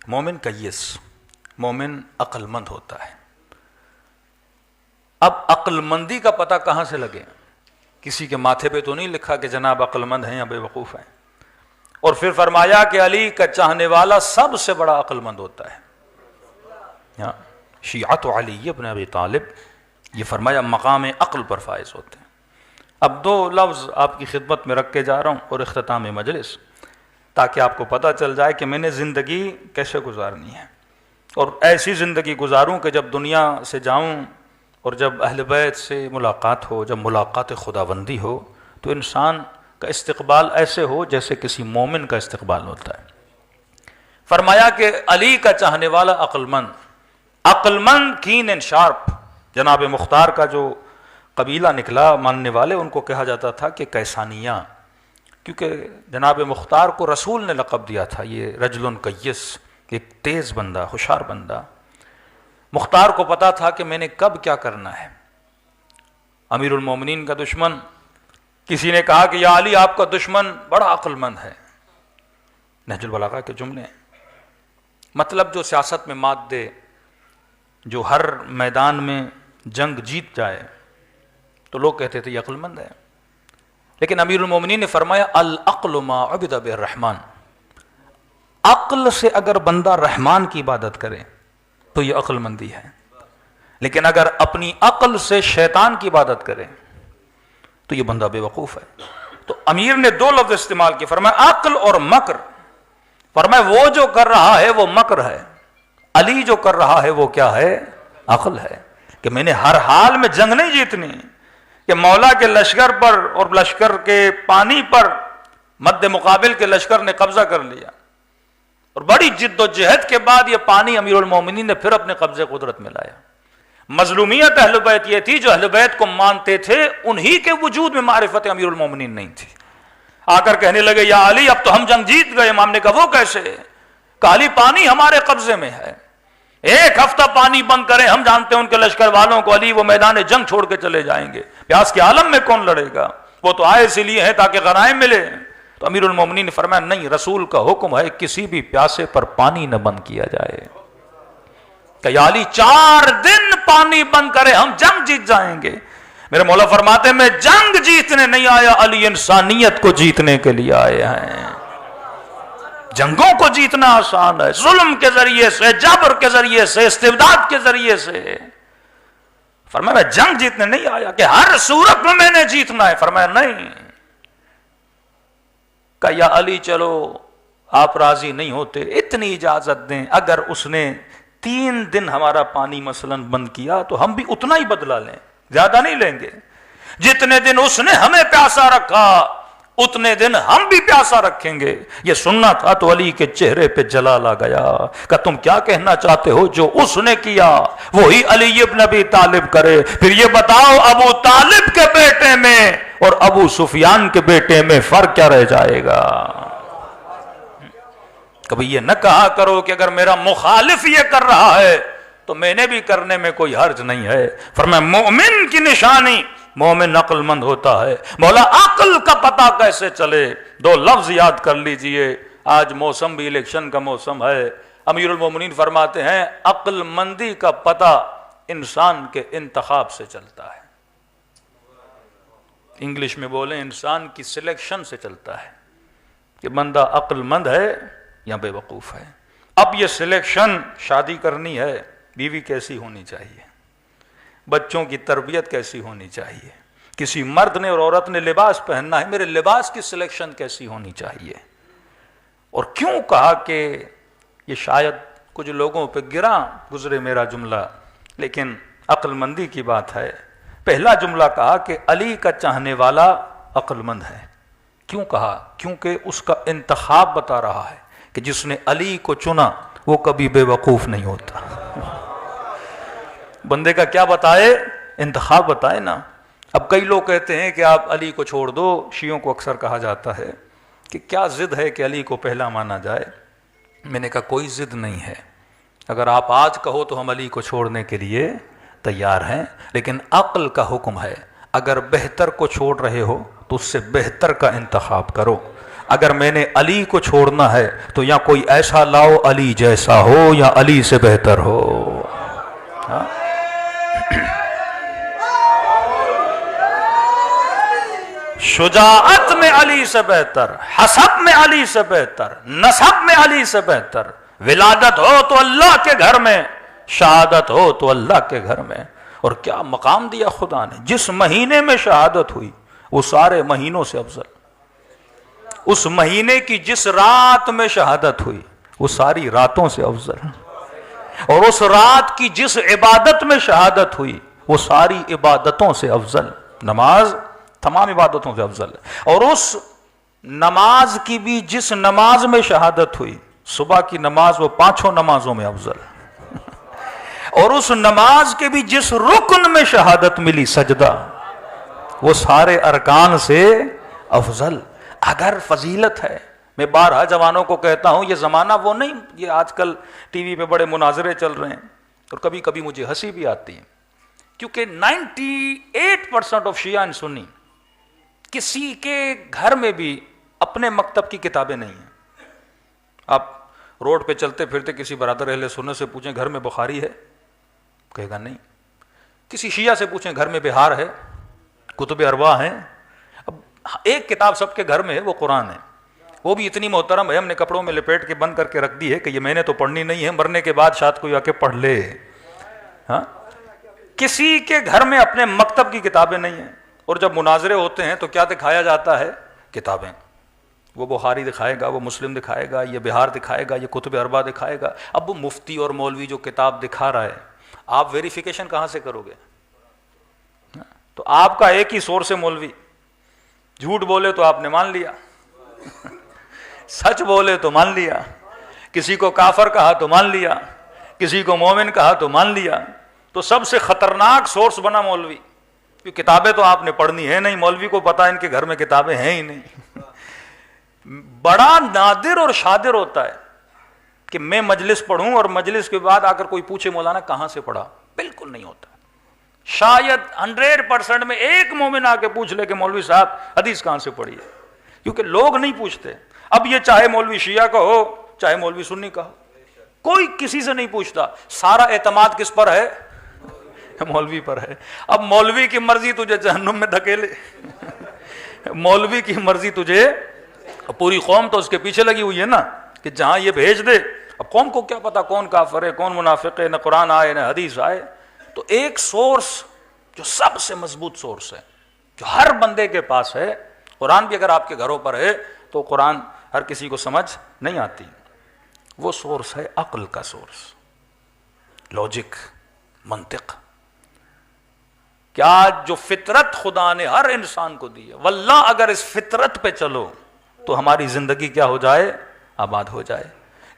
مومن کیس، مومن عقل مند ہوتا ہے. اب عقل مندی کا پتہ کہاں سے لگے؟ کسی کے ماتھے پہ تو نہیں لکھا کہ جناب عقل مند ہیں یا بے وقوف ہیں. اور پھر فرمایا کہ علی کا چاہنے والا سب سے بڑا عقل مند ہوتا ہے. شیعت علی ابن ابی طالب، یہ فرمایا مقام عقل پر فائز ہوتے ہیں. اب دو لفظ آپ کی خدمت میں رکھ کے جا رہا ہوں اور اختتام مجلس، تاکہ آپ کو پتہ چل جائے کہ میں نے زندگی کیسے گزارنی ہے، اور ایسی زندگی گزاروں کہ جب دنیا سے جاؤں اور جب اہل بیت سے ملاقات ہو، جب ملاقات خداوندی ہو، تو انسان کا استقبال ایسے ہو جیسے کسی مومن کا استقبال ہوتا ہے. فرمایا کہ علی کا چاہنے والا عقل مند کین اینڈ شارپ. جناب مختار کا جو قبیلہ نکلا ماننے والے، ان کو کہا جاتا تھا کہ کیسانیہ، کیونکہ جناب مختار کو رسول نے لقب دیا تھا یہ رجل کیس، ایک تیز بندہ، ہوشیار بندہ. مختار کو پتا تھا کہ میں نے کب کیا کرنا ہے. امیر المومنین کا دشمن، کسی نے کہا کہ یا علی آپ کا دشمن بڑا عقل مند ہے. نہج البلاغہ کے جملے، مطلب جو سیاست میں مات دے، جو ہر میدان میں جنگ جیت جائے، تو لوگ کہتے تھے یہ عقل مند ہے. لیکن امیر المومنین نے فرمایا العقل ما عبد بالرحمن، عقل سے اگر بندہ رحمان کی عبادت کرے تو یہ عقل مندی ہے، لیکن اگر اپنی عقل سے شیطان کی عبادت کرے تو یہ بندہ بے وقوف ہے. تو امیر نے دو لفظ استعمال کیے، فرمایا عقل اور مکر. فرمایا وہ جو کر رہا ہے وہ مکر ہے، علی جو کر رہا ہے وہ کیا ہے؟ عقل ہے. کہ میں نے ہر حال میں جنگ نہیں جیتنی، کہ مولا کے لشکر پر اور لشکر کے پانی پر مد مقابل کے لشکر نے قبضہ کر لیا، اور بڑی جد و جہد کے بعد یہ پانی امیر المومنین نے پھر اپنے قبضے قدرت میں لایا. مظلومیت اہل بیت یہ تھی، جو اہل بیت کو مانتے تھے انہی کے وجود میں معرفت امیر المومنین نہیں تھی. آ کر کہنے لگے یا علی اب تو ہم جنگ جیت گئے. امام نے کہا وہ کیسے؟ کہ علی پانی ہمارے قبضے میں ہے، ایک ہفتہ پانی بند کریں، ہم جانتے ہیں ان کے لشکر والوں کو علی وہ میدان جنگ چھوڑ کے چلے جائیں گے، پیاس کے عالم میں کون لڑے گا؟ وہ تو آئے اسی لیے ہیں تاکہ غنائم ملے. تو امیر المومنین نے فرمایا نہیں، رسول کا حکم ہے کسی بھی پیاسے پر پانی نہ بند کیا جائے. کہ یا علی 4 دن پانی بند کرے ہم جنگ جیت جائیں گے. میرے مولا فرماتے ہیں میں جنگ جیتنے نہیں آیا، علی انسانیت کو جیتنے کے لیے آئے ہیں. جنگوں کو جیتنا آسان ہے، ظلم کے ذریعے سے، جبر کے ذریعے سے، استبداد کے ذریعے سے. فرمایا میں جنگ جیتنے نہیں آیا کہ ہر صورت میں نے جیتنا ہے. فرمایا نہیں. کہ یا علی چلو آپ راضی نہیں ہوتے، اتنی اجازت دیں اگر اس نے 3 دن ہمارا پانی مثلا بند کیا تو ہم بھی اتنا ہی بدلہ لیں، زیادہ نہیں لیں گے. جتنے دن اس نے ہمیں پیاسا رکھا اتنے دن ہم بھی پیاسا رکھیں گے. یہ سننا تھا تو علی کے چہرے پہ جلال آ گیا کہ تم کیا کہنا چاہتے ہو؟ جو اس نے کیا وہی علی ابن ابی طالب کرے. پھر یہ بتاؤ ابو طالب کے بیٹے میں اور ابو سفیان کے بیٹے میں فرق کیا رہ جائے گا؟ کبھی یہ نہ کہا کرو کہ اگر میرا مخالف یہ کر رہا ہے تو میں نے بھی کرنے میں کوئی حرج نہیں ہے. فرمایا مومن کی نشانی مومن عقل مند ہوتا ہے. مولا عقل کا پتہ کیسے چلے؟ 2 لفظ یاد کر لیجئے. آج موسم بھی الیکشن کا موسم ہے. امیر المومنین فرماتے ہیں عقل مندی کا پتہ انسان کے انتخاب سے چلتا ہے. انگلش میں بولیں انسان کی سلیکشن سے چلتا ہے کہ بندہ عقل مند ہے یا بے وقوف ہے. اب یہ سلیکشن، شادی کرنی ہے، بیوی کیسی ہونی چاہیے، بچوں کی تربیت کیسی ہونی چاہیے، کسی مرد نے اور عورت نے لباس پہننا ہے، میرے لباس کی سلیکشن کیسی ہونی چاہیے. اور کیوں کہا کہ یہ شاید کچھ لوگوں پہ گراں گزرے میرا جملہ، لیکن عقل مندی کی بات ہے. پہلا جملہ کہا کہ علی کا چاہنے والا عقل مند ہے. کیوں کہا؟ کیونکہ اس کا انتخاب بتا رہا ہے کہ جس نے علی کو چنا وہ کبھی بے وقوف نہیں ہوتا. بندے کا کیا بتائے؟ انتخاب بتائے نا. اب کئی لوگ کہتے ہیں کہ آپ علی کو چھوڑ دو، شیعوں کو اکثر کہا جاتا ہے کہ کیا ضد ہے کہ علی کو پہلا مانا جائے؟ میں نے کہا کوئی ضد نہیں ہے، اگر آپ آج کہو تو ہم علی کو چھوڑنے کے لیے تیار ہیں، لیکن عقل کا حکم ہے اگر بہتر کو چھوڑ رہے ہو تو اس سے بہتر کا انتخاب کرو۔ اگر میں نے علی کو چھوڑنا ہے تو یا کوئی ایسا لاؤ علی جیسا ہو یا علی سے بہتر ہو۔ ہاں؟ شجاعت میں علی سے بہتر، حسب میں علی سے بہتر، نسب میں علی سے بہتر، ولادت ہو تو اللہ کے گھر میں، شہادت ہو تو اللہ کے گھر میں۔ اور کیا مقام دیا خدا نے، جس مہینے میں شہادت ہوئی وہ سارے مہینوں سے افضل، اس مہینے کی جس رات میں شہادت ہوئی وہ ساری راتوں سے افضل، اور اس رات کی جس عبادت میں شہادت ہوئی وہ ساری عبادتوں سے افضل۔ نماز تمام عبادتوں سے افضل ہے، اور اس نماز کی بھی جس نماز میں شہادت ہوئی، صبح کی نماز، وہ پانچوں نمازوں میں افضل، اور اس نماز کے بھی جس رکن میں شہادت ملی، سجدہ، وہ سارے ارکان سے افضل۔ اگر فضیلت ہے، میں بارہا جوانوں کو کہتا ہوں یہ زمانہ وہ نہیں، یہ آج کل ٹی وی پہ بڑے مناظرے چل رہے ہیں اور کبھی کبھی مجھے ہنسی بھی آتی ہے، کیونکہ 98% آف شیعہ اینڈ سنی کسی کے گھر میں بھی اپنے مکتب کی کتابیں نہیں ہیں۔ آپ روڈ پہ چلتے پھرتے کسی برادر اہل سنت سے پوچھیں گھر میں بخاری ہے، کہے گا نہیں۔ کسی شیعہ سے پوچھیں گھر میں بہار ہے، کتب اربع ہیں۔ اب ایک کتاب سب کے گھر میں ہے، وہ قرآن ہے، وہ بھی اتنی محترم ہے ہم نے کپڑوں میں لپیٹ کے بند کر کے رکھ دی ہے کہ یہ میں نے تو پڑھنی نہیں ہے، مرنے کے بعد شاید کوئی آ کے پڑھ لے۔ ہاں، کسی کے گھر میں اپنے مکتب کی کتابیں نہیں ہیں، اور جب مناظرے ہوتے ہیں تو کیا دکھایا جاتا ہے؟ کتابیں۔ وہ بخاری دکھائے گا، وہ مسلم دکھائے گا، یہ بہار دکھائے گا، یہ کتب اربع دکھائے گا۔ اب وہ مفتی اور مولوی جو کتاب دکھا رہا ہے، آپ ویریفیکیشن کہاں سے کرو گے؟ تو آپ کا ایک ہی سورس ہے مولوی، جھوٹ بولے تو آپ نے مان لیا، سچ بولے تو مان لیا، کسی کو کافر کہا تو مان لیا، کسی کو مومن کہا تو مان لیا۔ تو سب سے خطرناک سورس بنا مولوی، کیونکہ کتابیں تو آپ نے پڑھنی ہے نہیں، مولوی کو پتا ان کے گھر میں کتابیں ہیں ہی نہیں۔ بڑا نادر اور شادر ہوتا ہے کہ میں مجلس پڑھوں اور مجلس کے بعد آ کر کوئی پوچھے مولانا کہاں سے پڑھا، بالکل نہیں ہوتا۔ شاید 100% میں ایک مومن آ کے پوچھ لے کہ مولوی صاحب حدیث کہاں سے پڑھی ہے، کیونکہ لوگ نہیں پوچھتے۔ اب یہ چاہے مولوی شیعہ کا ہو چاہے مولوی سنی کا ہو، کوئی کسی سے نہیں پوچھتا، سارا اعتماد کس پر ہے؟ مولوی پر ہے۔ اب مولوی کی مرضی تجھے جہنم میں دھکیلے، مولوی کی مرضی تجھے، پوری قوم تو اس کے پیچھے لگی ہوئی ہے نا کہ جہاں یہ بھیج دے۔ اب قوم کو کیا پتا کون کافر ہے کون منافق ہے، نہ قرآن آئے نہ حدیث آئے۔ تو ایک سورس جو سب سے مضبوط سورس ہے، جو ہر بندے کے پاس ہے، قرآن بھی اگر آپ کے گھروں پر ہے تو قرآن ہر کسی کو سمجھ نہیں آتی، وہ سورس ہے عقل کا سورس، لاجک، منطق۔ کیا جو فطرت خدا نے ہر انسان کو دی ہے، واللہ اگر اس فطرت پہ چلو تو ہماری زندگی کیا ہو جائے؟ آباد ہو جائے۔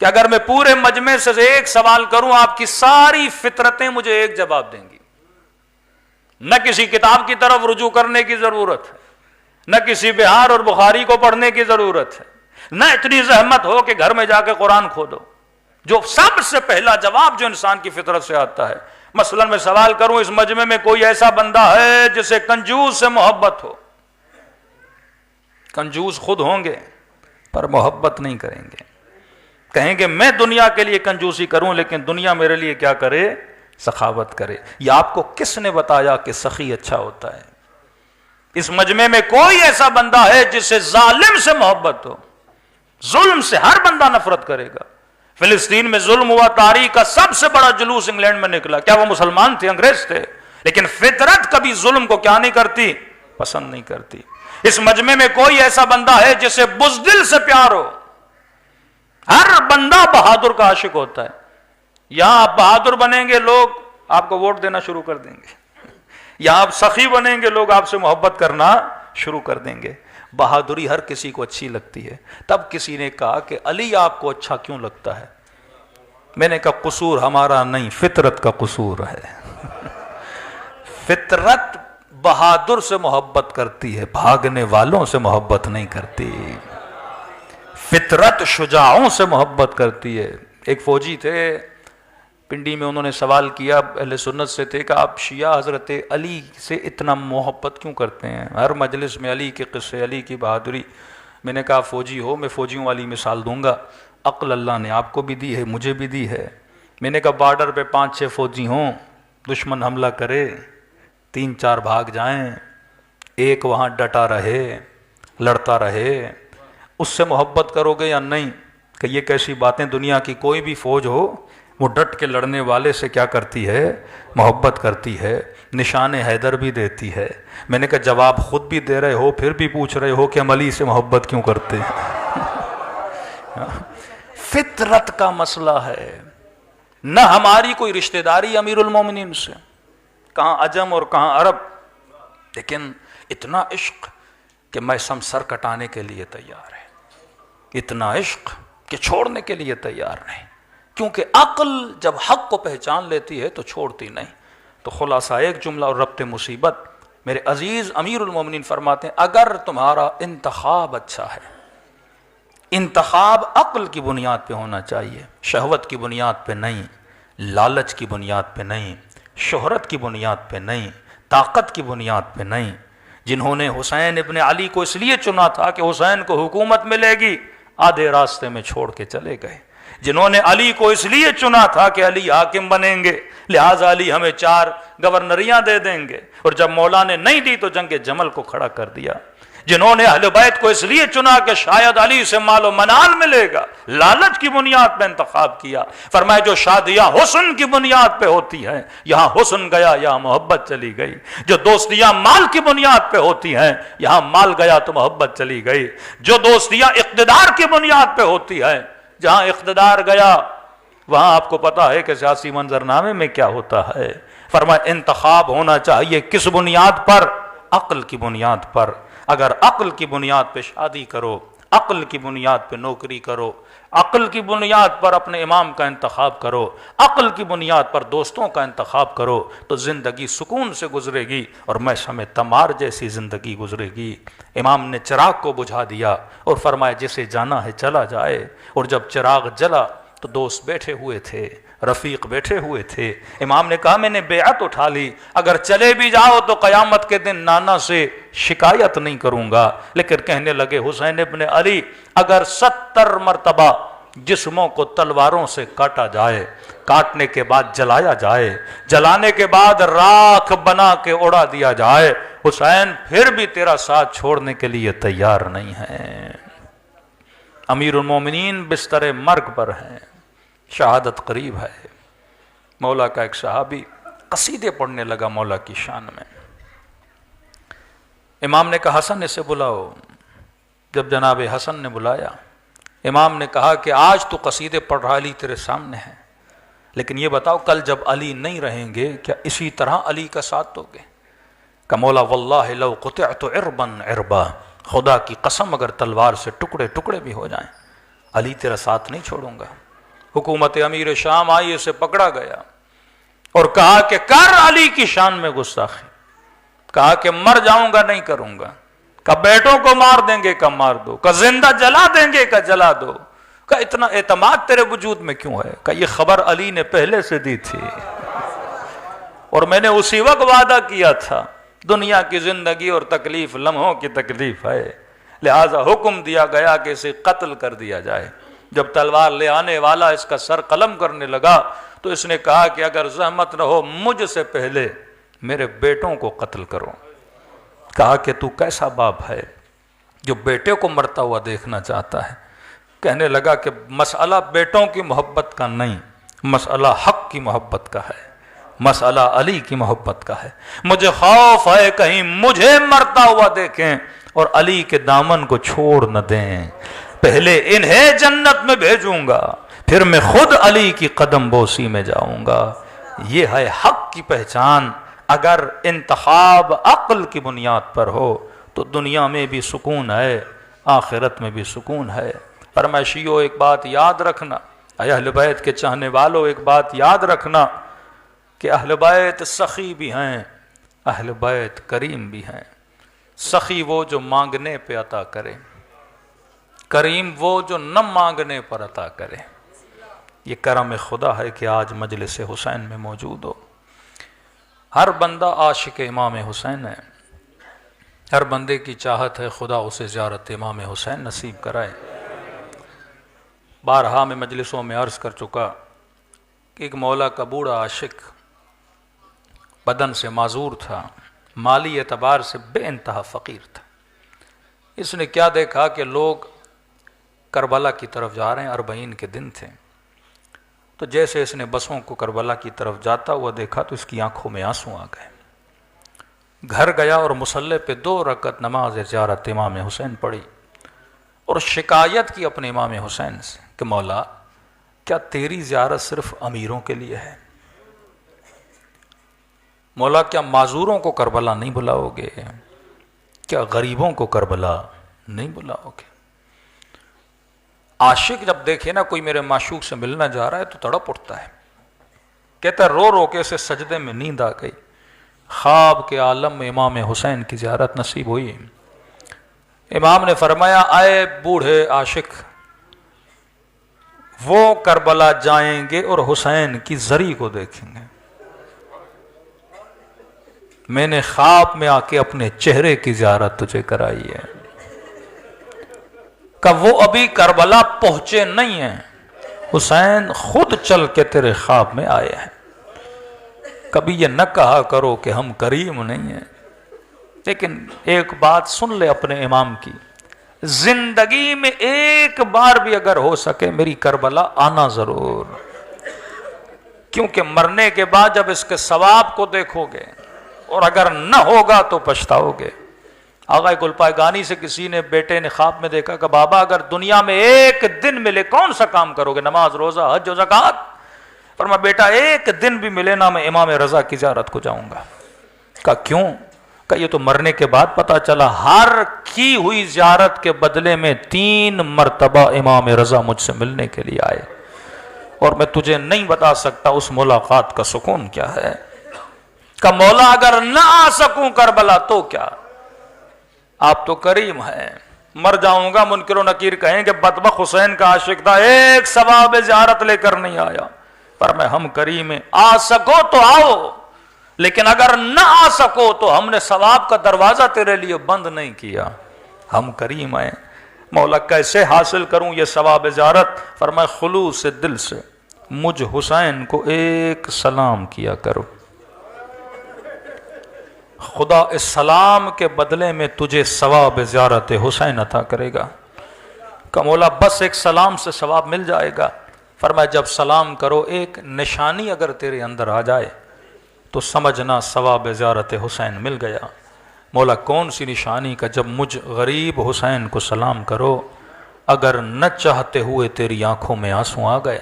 کہ اگر میں پورے مجمع سے ایک سوال کروں، آپ کی ساری فطرتیں مجھے ایک جواب دیں گی، نہ کسی کتاب کی طرف رجوع کرنے کی ضرورت ہے، نہ کسی بہار اور بخاری کو پڑھنے کی ضرورت ہے، نہ اتنی زحمت ہو کہ گھر میں جا کے قرآن کھودو۔ جو سب سے پہلا جواب جو انسان کی فطرت سے آتا ہے، مثلا میں سوال کروں اس مجمع میں کوئی ایسا بندہ ہے جسے کنجوس سے محبت ہو؟ کنجوس خود ہوں گے پر محبت نہیں کریں گے، کہیں گے میں دنیا کے لیے کنجوسی کروں لیکن دنیا میرے لیے کیا کرے؟ سخاوت کرے۔ یہ آپ کو کس نے بتایا کہ سخی اچھا ہوتا ہے؟ اس مجمع میں کوئی ایسا بندہ ہے جسے ظالم سے محبت ہو؟ ظلم سے ہر بندہ نفرت کرے گا۔ فلسطین میں ظلم ہوا، تاریخ کا سب سے بڑا جلوس انگلینڈ میں نکلا، کیا وہ مسلمان تھے؟ انگریز تھے، لیکن فطرت کبھی ظلم کو کیا نہیں کرتی؟ پسند نہیں کرتی۔ اس مجمع میں کوئی ایسا بندہ ہے جسے بزدل سے پیار ہو؟ ہر بندہ بہادر کا عاشق ہوتا ہے۔ یہاں آپ بہادر بنیں گے لوگ آپ کو ووٹ دینا شروع کر دیں گے، یہاں آپ سخی بنیں گے لوگ آپ سے محبت کرنا شروع کر دیں گے۔ بہادری ہر کسی کو اچھی لگتی ہے۔ تب کسی نے کہا کہ علی آپ کو اچھا کیوں لگتا ہے؟ میں نے کہا قصور ہمارا نہیں، فطرت کا قصور ہے۔ فطرت بہادر سے محبت کرتی ہے، بھاگنے والوں سے محبت نہیں کرتی۔ فطرت شجاعوں سے محبت کرتی ہے. ایک فوجی تھے پنڈی میں، انہوں نے سوال کیا، اہل سنت سے تھے، کہ آپ شیعہ حضرت علی سے اتنا محبت کیوں کرتے ہیں؟ ہر مجلس میں علی کے قصے، علی کی بہادری. میں نے کہا فوجی ہو، میں فوجیوں والی مثال دوں گا. عقل اللہ نے آپ کو بھی دی ہے، مجھے بھی دی ہے. میں نے کہا بارڈر پہ 5-6 فوجی ہوں، دشمن حملہ کرے، 3-4 بھاگ جائیں، ایک وہاں ڈٹا رہے، لڑتا رہے، اس سے محبت کرو گے یا نہیں؟ کہ یہ کیسی باتیں، دنیا کی کوئی بھی فوج ہو وہ ڈٹ کے لڑنے والے سے کیا کرتی ہے؟ محبت کرتی ہے. نشان حیدر بھی دیتی ہے. میں نے کہا جواب خود بھی دے رہے ہو، پھر بھی پوچھ رہے ہو کہ ہم علی سے محبت کیوں کرتے ہیں؟ فطرت کا مسئلہ ہے. نہ ہماری کوئی رشتہ داری امیر المومنین سے، کہاں عجم اور کہاں عرب، لیکن اتنا عشق کہ میں سر کٹانے کے لیے تیار ہے، اتنا عشق کہ چھوڑنے کے لیے تیار نہیں. کیونکہ عقل جب حق کو پہچان لیتی ہے تو چھوڑتی نہیں. تو خلاصہ ایک جملہ اور ربط مصیبت، میرے عزیز امیر المومنین فرماتے ہیں اگر تمہارا انتخاب اچھا ہے، انتخاب عقل کی بنیاد پہ ہونا چاہیے، شہوت کی بنیاد پہ نہیں، لالچ کی بنیاد پہ نہیں، شہرت کی بنیاد پہ نہیں، طاقت کی بنیاد پہ نہیں. جنہوں نے حسین ابن علی کو اس لیے چنا تھا کہ حسین کو حکومت ملے گی، آدھے راستے میں چھوڑ کے چلے گئے. جنہوں نے علی کو اس لیے چنا تھا کہ علی حاکم بنیں گے، لہٰذا علی ہمیں 4 گورنریاں دے دیں گے، اور جب مولا نے نہیں دی تو جنگ جمل کو کھڑا کر دیا. جنہوں نے اہل بیت کو اس لیے چنا کہ شاید علی سے مال و منال ملے گا، لالچ کی بنیاد پہ انتخاب کیا. فرمایا جو شادیاں حسن کی بنیاد پہ ہوتی ہیں، یہاں حسن گیا یہاں محبت چلی گئی. جو دوستیاں مال کی بنیاد پہ ہوتی ہیں، یہاں مال گیا تو محبت چلی گئی. جو دوستیاں اقتدار کی بنیاد پہ ہوتی ہیں، جہاں اقتدار گیا وہاں آپ کو پتا ہے کہ سیاسی منظرنامے میں کیا ہوتا ہے. فرمایا انتخاب ہونا چاہیے کس بنیاد پر؟ عقل کی بنیاد پر. اگر عقل کی بنیاد پہ شادی کرو، عقل کی بنیاد پہ نوکری کرو، عقل کی بنیاد پر اپنے امام کا انتخاب کرو، عقل کی بنیاد پر دوستوں کا انتخاب کرو، تو زندگی سکون سے گزرے گی اور میں سمے تمار جیسی زندگی گزرے گی. امام نے چراغ کو بجھا دیا اور فرمایا جسے جانا ہے چلا جائے. اور جب چراغ جلا تو دوست بیٹھے ہوئے تھے، رفیق بیٹھے ہوئے تھے. امام نے کہا میں نے بیعت اٹھا لی، اگر چلے بھی جاؤ تو قیامت کے دن نانا سے شکایت نہیں کروں گا. لیکن کہنے لگے حسین ابن علی اگر 70 مرتبہ جسموں کو تلواروں سے کاٹا جائے، کاٹنے کے بعد جلایا جائے، جلانے کے بعد راکھ بنا کے اڑا دیا جائے، حسین پھر بھی تیرا ساتھ چھوڑنے کے لیے تیار نہیں ہے. امیر المومنین بستر مرگ پر ہیں، شہادت قریب ہے. مولا کا ایک صحابی قصیدے پڑھنے لگا مولا کی شان میں. امام نے کہا حسن اسے بلاؤ. جب جناب حسن نے بلایا، امام نے کہا کہ آج تو قصیدے پڑھ رہا، علی تیرے سامنے ہے، لیکن یہ بتاؤ کل جب علی نہیں رہیں گے کیا اسی طرح علی کا ساتھ دو گے؟ کہ مولا واللہ لو قطعت عربا عربا، خدا کی قسم اگر تلوار سے ٹکڑے ٹکڑے بھی ہو جائیں علی تیرا ساتھ نہیں چھوڑوں گا. حکومت امیر شام آئی، اسے پکڑا گیا اور کہا کہ کر علی کی شان میں گستاخی. کہا کہ مر جاؤں گا نہیں کروں گا. کہ بیٹوں کو مار دیں گے کہ مار دو. کہ زندہ جلا دیں گے کہ جلا دو. کہ اتنا اعتماد تیرے وجود میں کیوں ہے؟ کہ یہ خبر علی نے پہلے سے دی تھی اور میں نے اسی وقت وعدہ کیا تھا. دنیا کی زندگی اور تکلیف لمحوں کی تکلیف ہے، لہذا حکم دیا گیا کہ اسے قتل کر دیا جائے. جب تلوار لے آنے والا اس کا سر قلم کرنے لگا تو اس نے کہا کہ اگر زحمت نہ ہو مجھ سے پہلے میرے بیٹوں کو قتل کرو. کہا کہ تو کیسا باپ ہے جو بیٹے کو مرتا ہوا دیکھنا چاہتا ہے؟ کہنے لگا کہ مسئلہ بیٹوں کی محبت کا نہیں، مسئلہ حق کی محبت کا ہے، مسئلہ علی کی محبت کا ہے. مجھے خوف ہے کہیں مجھے مرتا ہوا دیکھیں اور علی کے دامن کو چھوڑ نہ دیں. پہلے انہیں جنت میں بھیجوں گا، پھر میں خود علی کی قدم بوسی میں جاؤں گا. یہ ہے حق کی پہچان. اگر انتخاب عقل کی بنیاد پر ہو تو دنیا میں بھی سکون ہے، آخرت میں بھی سکون ہے. فرمائشیو ایک بات یاد رکھنا، اے اہل بیت کے چاہنے والوں ایک بات یاد رکھنا کہ اہل بیت سخی بھی ہیں، اہل بیت کریم بھی ہیں. سخی وہ جو مانگنے پہ عطا کرے، کریم وہ جو نہ مانگنے پر عطا کرے۔ یہ کرم خدا ہے کہ آج مجلس حسین میں موجود ہو۔ ہر بندہ عاشق امام حسین ہے، ہر بندے کی چاہت ہے خدا اسے زیارت امام حسین نصیب کرائے۔ بارہا میں مجلسوں میں عرض کر چکا کہ ایک مولا کا بوڑھا عاشق بدن سے معذور تھا، مالی اعتبار سے بے انتہا فقیر تھا۔ اس نے کیا دیکھا کہ لوگ کربلا کی طرف جا رہے ہیں، 40 کے دن تھے، تو جیسے اس نے بسوں کو کربلا کی طرف جاتا ہوا دیکھا تو اس کی آنکھوں میں آنسو آ گئے۔ گھر گیا اور مصلی پہ 2 رکعت نماز زیارت امام حسین پڑھی اور شکایت کی اپنے امام حسین سے کہ مولا کیا تیری زیارت صرف امیروں کے لیے ہے؟ مولا کیا معذوروں کو کربلا نہیں بلاؤ گے؟ کیا غریبوں کو کربلا نہیں بلاؤ گے؟ عاشق جب دیکھے نا کوئی میرے معشوق سے ملنا جا رہا ہے تو تڑپ اٹھتا ہے، کہتا ہے رو رو کے اسے سجدے میں نیند آ گئی، خواب کے عالم میں امام حسین کی زیارت نصیب ہوئی۔ امام نے فرمایا آئے بوڑھے عاشق، وہ کربلا جائیں گے اور حسین کی زری کو دیکھیں گے، میں نے خواب میں آ کے اپنے چہرے کی زیارت تجھے کرائی ہے۔ کہ وہ ابھی کربلا پہنچے نہیں ہیں، حسین خود چل کے تیرے خواب میں آئے ہیں۔ کبھی یہ نہ کہا کرو کہ ہم کریم نہیں ہیں، لیکن ایک بات سن لے اپنے امام کی، زندگی میں ایک بار بھی اگر ہو سکے میری کربلا آنا ضرور، کیونکہ مرنے کے بعد جب اس کے ثواب کو دیکھو گے اور اگر نہ ہوگا تو پچھتاؤ گے۔ آغا گلپائے سے کسی نے بیٹے نے خواب میں دیکھا کہ بابا اگر دنیا میں ایک دن ملے کون سا کام کرو گے؟ نماز، روزہ، حج و زکوٰۃ۔ فرمایا بیٹا ایک دن بھی ملے نا میں امام رضا کی زیارت کو جاؤں گا۔ کہا کیوں؟ کہ یہ تو مرنے کے بعد پتا چلا ہر کی ہوئی زیارت کے بدلے میں 3 مرتبہ امام رضا مجھ سے ملنے کے لیے آئے، اور میں تجھے نہیں بتا سکتا اس ملاقات کا سکون کیا ہے۔ کہ مولا اگر نہ آ سکوں کربلا تو کیا، آپ تو کریم ہیں، مر جاؤں گا منکر و نکیر کہیں کہ بدبخت حسین کا عاشق تھا، ایک ثواب زیارت لے کر نہیں آیا۔ پر میں ہم کریم ہیں، آ سکو تو آؤ، لیکن اگر نہ آ سکو تو ہم نے ثواب کا دروازہ تیرے لیے بند نہیں کیا، ہم کریم ہیں۔ مولا کیسے حاصل کروں یہ ثواب زیارت؟ فرمایا خلوص دل سے مجھ حسین کو ایک سلام کیا کرو، خدا اس سلام کے بدلے میں تجھے ثواب زیارت حسین عطا کرے گا۔ کہ مولا بس ایک سلام سے ثواب مل جائے گا؟ فرمایا جب سلام کرو ایک نشانی اگر تیرے اندر آ جائے تو سمجھنا ثواب زیارت حسین مل گیا۔ مولا کون سی نشانی؟ کا جب مجھ غریب حسین کو سلام کرو، اگر نہ چاہتے ہوئے تیری آنکھوں میں آنسو آ گئے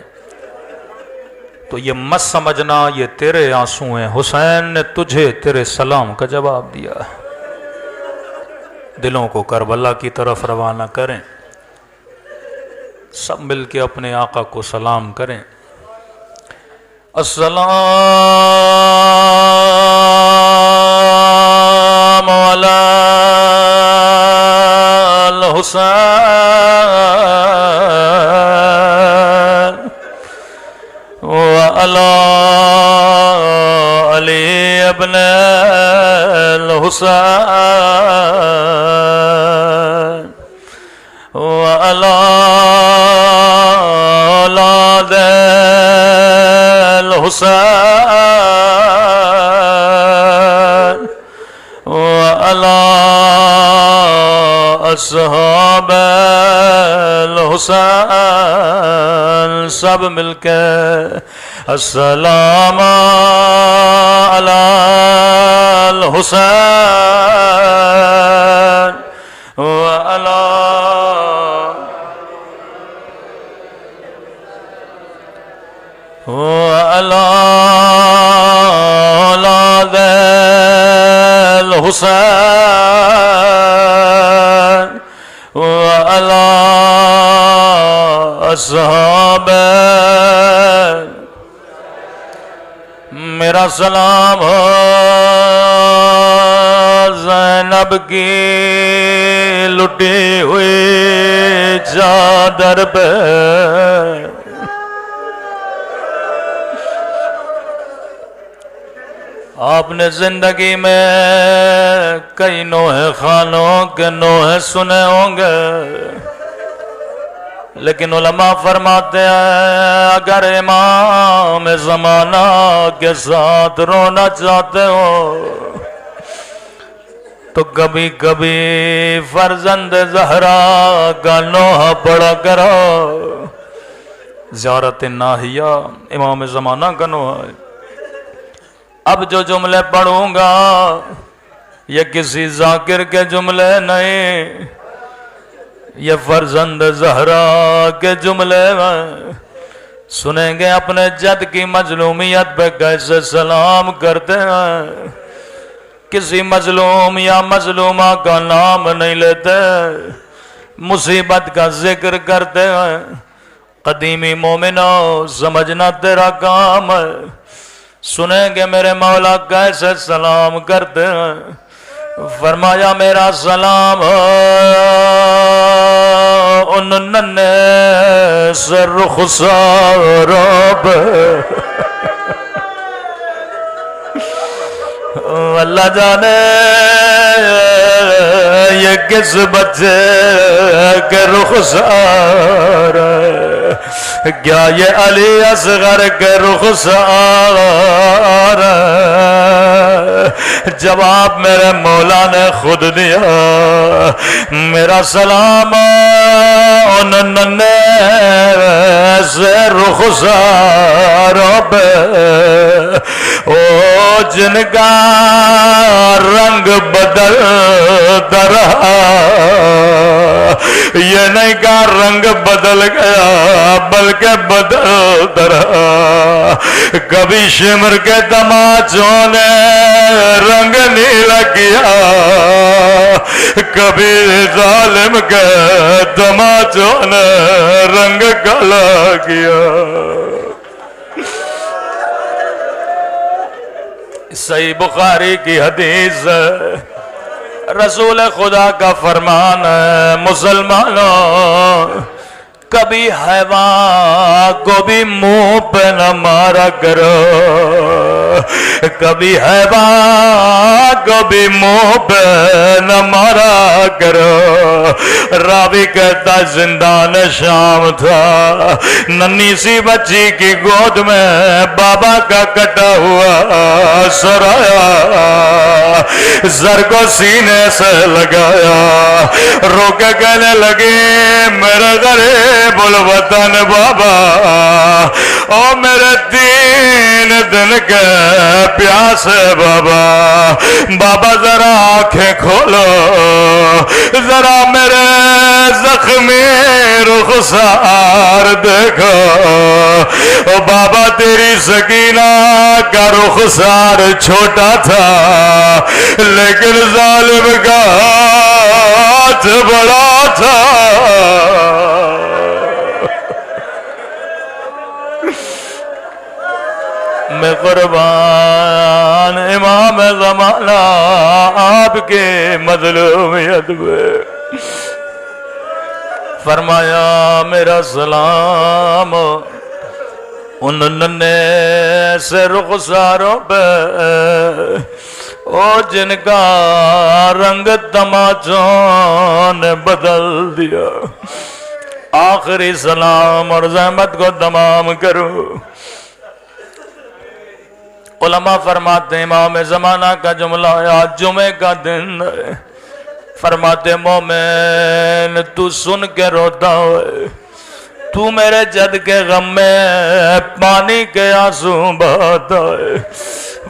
تو یہ مت سمجھنا یہ تیرے آنسو ہیں، حسین نے تجھے تیرے سلام کا جواب دیا۔ دلوں کو کربلا کی طرف روانہ کریں، سب مل کے اپنے آقا کو سلام کریں۔ السلام علی الحسین وعلی علی ابن الحسین وعلی اولاد الحسین وعلی اصحاب الحسین، سب مل کے السلام علی الحسین وعلی اولاد الحسین وعلی اصحاب، میرا سلام ہو زینب کی لٹی ہوئی جان در پہ آپ نے زندگی میں کئی نوحے خانوں کے نوحے سنے ہوں گے، لیکن علماء فرماتے ہیں اگر امام زمانہ کے ساتھ رونا چاہتے ہو تو کبھی کبھی فرزند زہرا کا نوحہ پڑھا کرو۔ زیارت ناہیہ امام زمانہ کا نوحہ ہے۔ اب جو جملے پڑھوں گا یہ کسی ذاکر کے جملے نہیں، یہ فرزند زہرا کے جملے میں سنیں گے اپنے جد کی مظلومیت پہ کیسے سلام کرتے ہیں، کسی مظلوم یا مظلومہ کا نام نہیں لیتے، مصیبت کا ذکر کرتے ہیں۔ قدیمی مومنوں سمجھنا تیرا کام ہے، سنیں گے میرے مولا کیسے سلام کرتے ہیں۔ فرمایا میرا سلام ان ننھے سے رخساروں پہ، اللہ جانے یہ کس بچے کے رخسار ہے، کیا یہ علی اصغر کے رخسار ہے؟ جواب میرے مولا نے خود دیا، میرا سلام ان ننھے سے رخساروں پہ، او جن کا رنگ بدلتا رہا، یہ نہیں کہ رنگ بدل گیا بلکہ بدلتا رہا۔ کبھی شمر کے تماچوں نے رنگ نیلا کیا، کبھی ظالم کے تماچوں نے رنگ کالا کیا۔ صحیح بخاری کی حدیث ہے، رسول خدا کا فرمان ہے، مسلمانوں کبھی حیوان کو بھی منہ پہ نہ مارا کرو، کبھی حیوان کو بھی منہ پہ نہ مارا کرو۔ راوی کہتا زندان شام تھا، ننھی سی بچی کی گود میں بابا کا کٹا ہوا سر آیا، سر کو سینے سے لگایا، رو کے کہنے لگی میرے غریب الوطن بابا، او میرے 3 دن کے پیاسے بابا، بابا ذرا آنکھیں کھولو، ذرا میرے زخمی رخسار دیکھو۔ او بابا تیری سکینہ کا رخسار چھوٹا تھا لیکن ظالم کا ہاتھ بڑا تھا۔ میں قربان امام زمانہ آپ کے مظلومیت میں، فرمایا میرا سلام ان ننھے سے رخساروں پہ، او جن کا رنگ تماچوں نے بدل دیا۔ آخری سلام اور زحمت کو تمام کرو۔ علماء فرماتے ہیں امام زمانہ کا جملہ آج جمعے کا دن ہے، فرماتے مومن تو سن کے روتا ہے، تو میرے جد کے غم میں پانی کے آنسو بہاتا ہے۔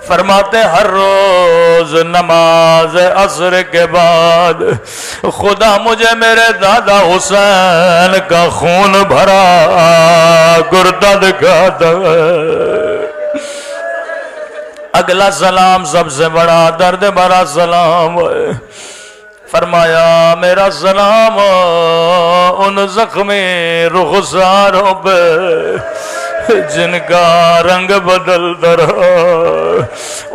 فرماتے ہر روز نماز عصر کے بعد خدا مجھے میرے دادا حسین کا خون بھرا گردہ دکھاتا ہے۔ اگلا سلام سب سے بڑا درد بھرا سلام ہے، فرمایا میرا سلام ان زخمی رخساروں پہ جن کا رنگ بدلتا رہا،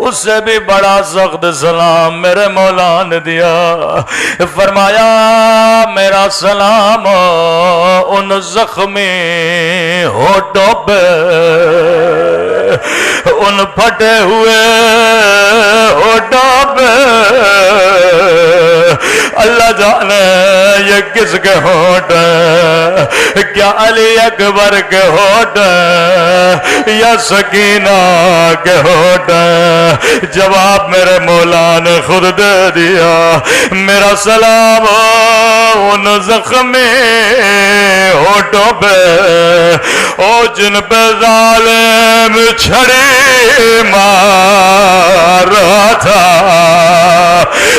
اس سے بھی بڑا سخت سلام میرے مولا نے دیا۔ فرمایا میرا سلام ان زخمی ہونٹوں پہ، ان پھٹے ہوئے ہونٹوں پہ، اللہ جانے یہ کس کے ہونٹ ہیں؟ کیا علی اکبر کے ہونٹ ہیں یا سکینہ کے ہونٹ ہیں؟ جواب میرے مولا نے خود دے دیا۔ میرا سلام ان زخمی ہونٹوں پہ، او جن پہ ظالم چھڑی مار رہا تھا۔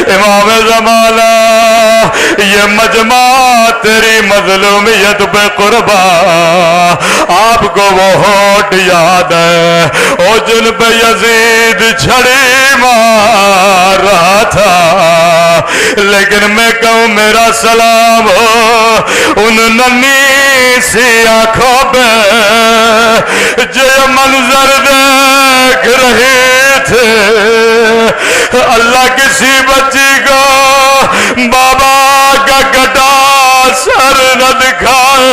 امام زمانہ یہ مجمع تیری مظلومیت پہ قربا، آپ کو وہ ہونٹ یاد ہے او جن پہ یزید چھڑی مار رہا تھا، لیکن میں کہوں میرا سلام ہو ان ننھی سی آنکھوں پہ جو یہ منظر دیکھ رہے تھے۔ اللہ کسی بچی کو بابا کا کٹا سر نہ دکھائے،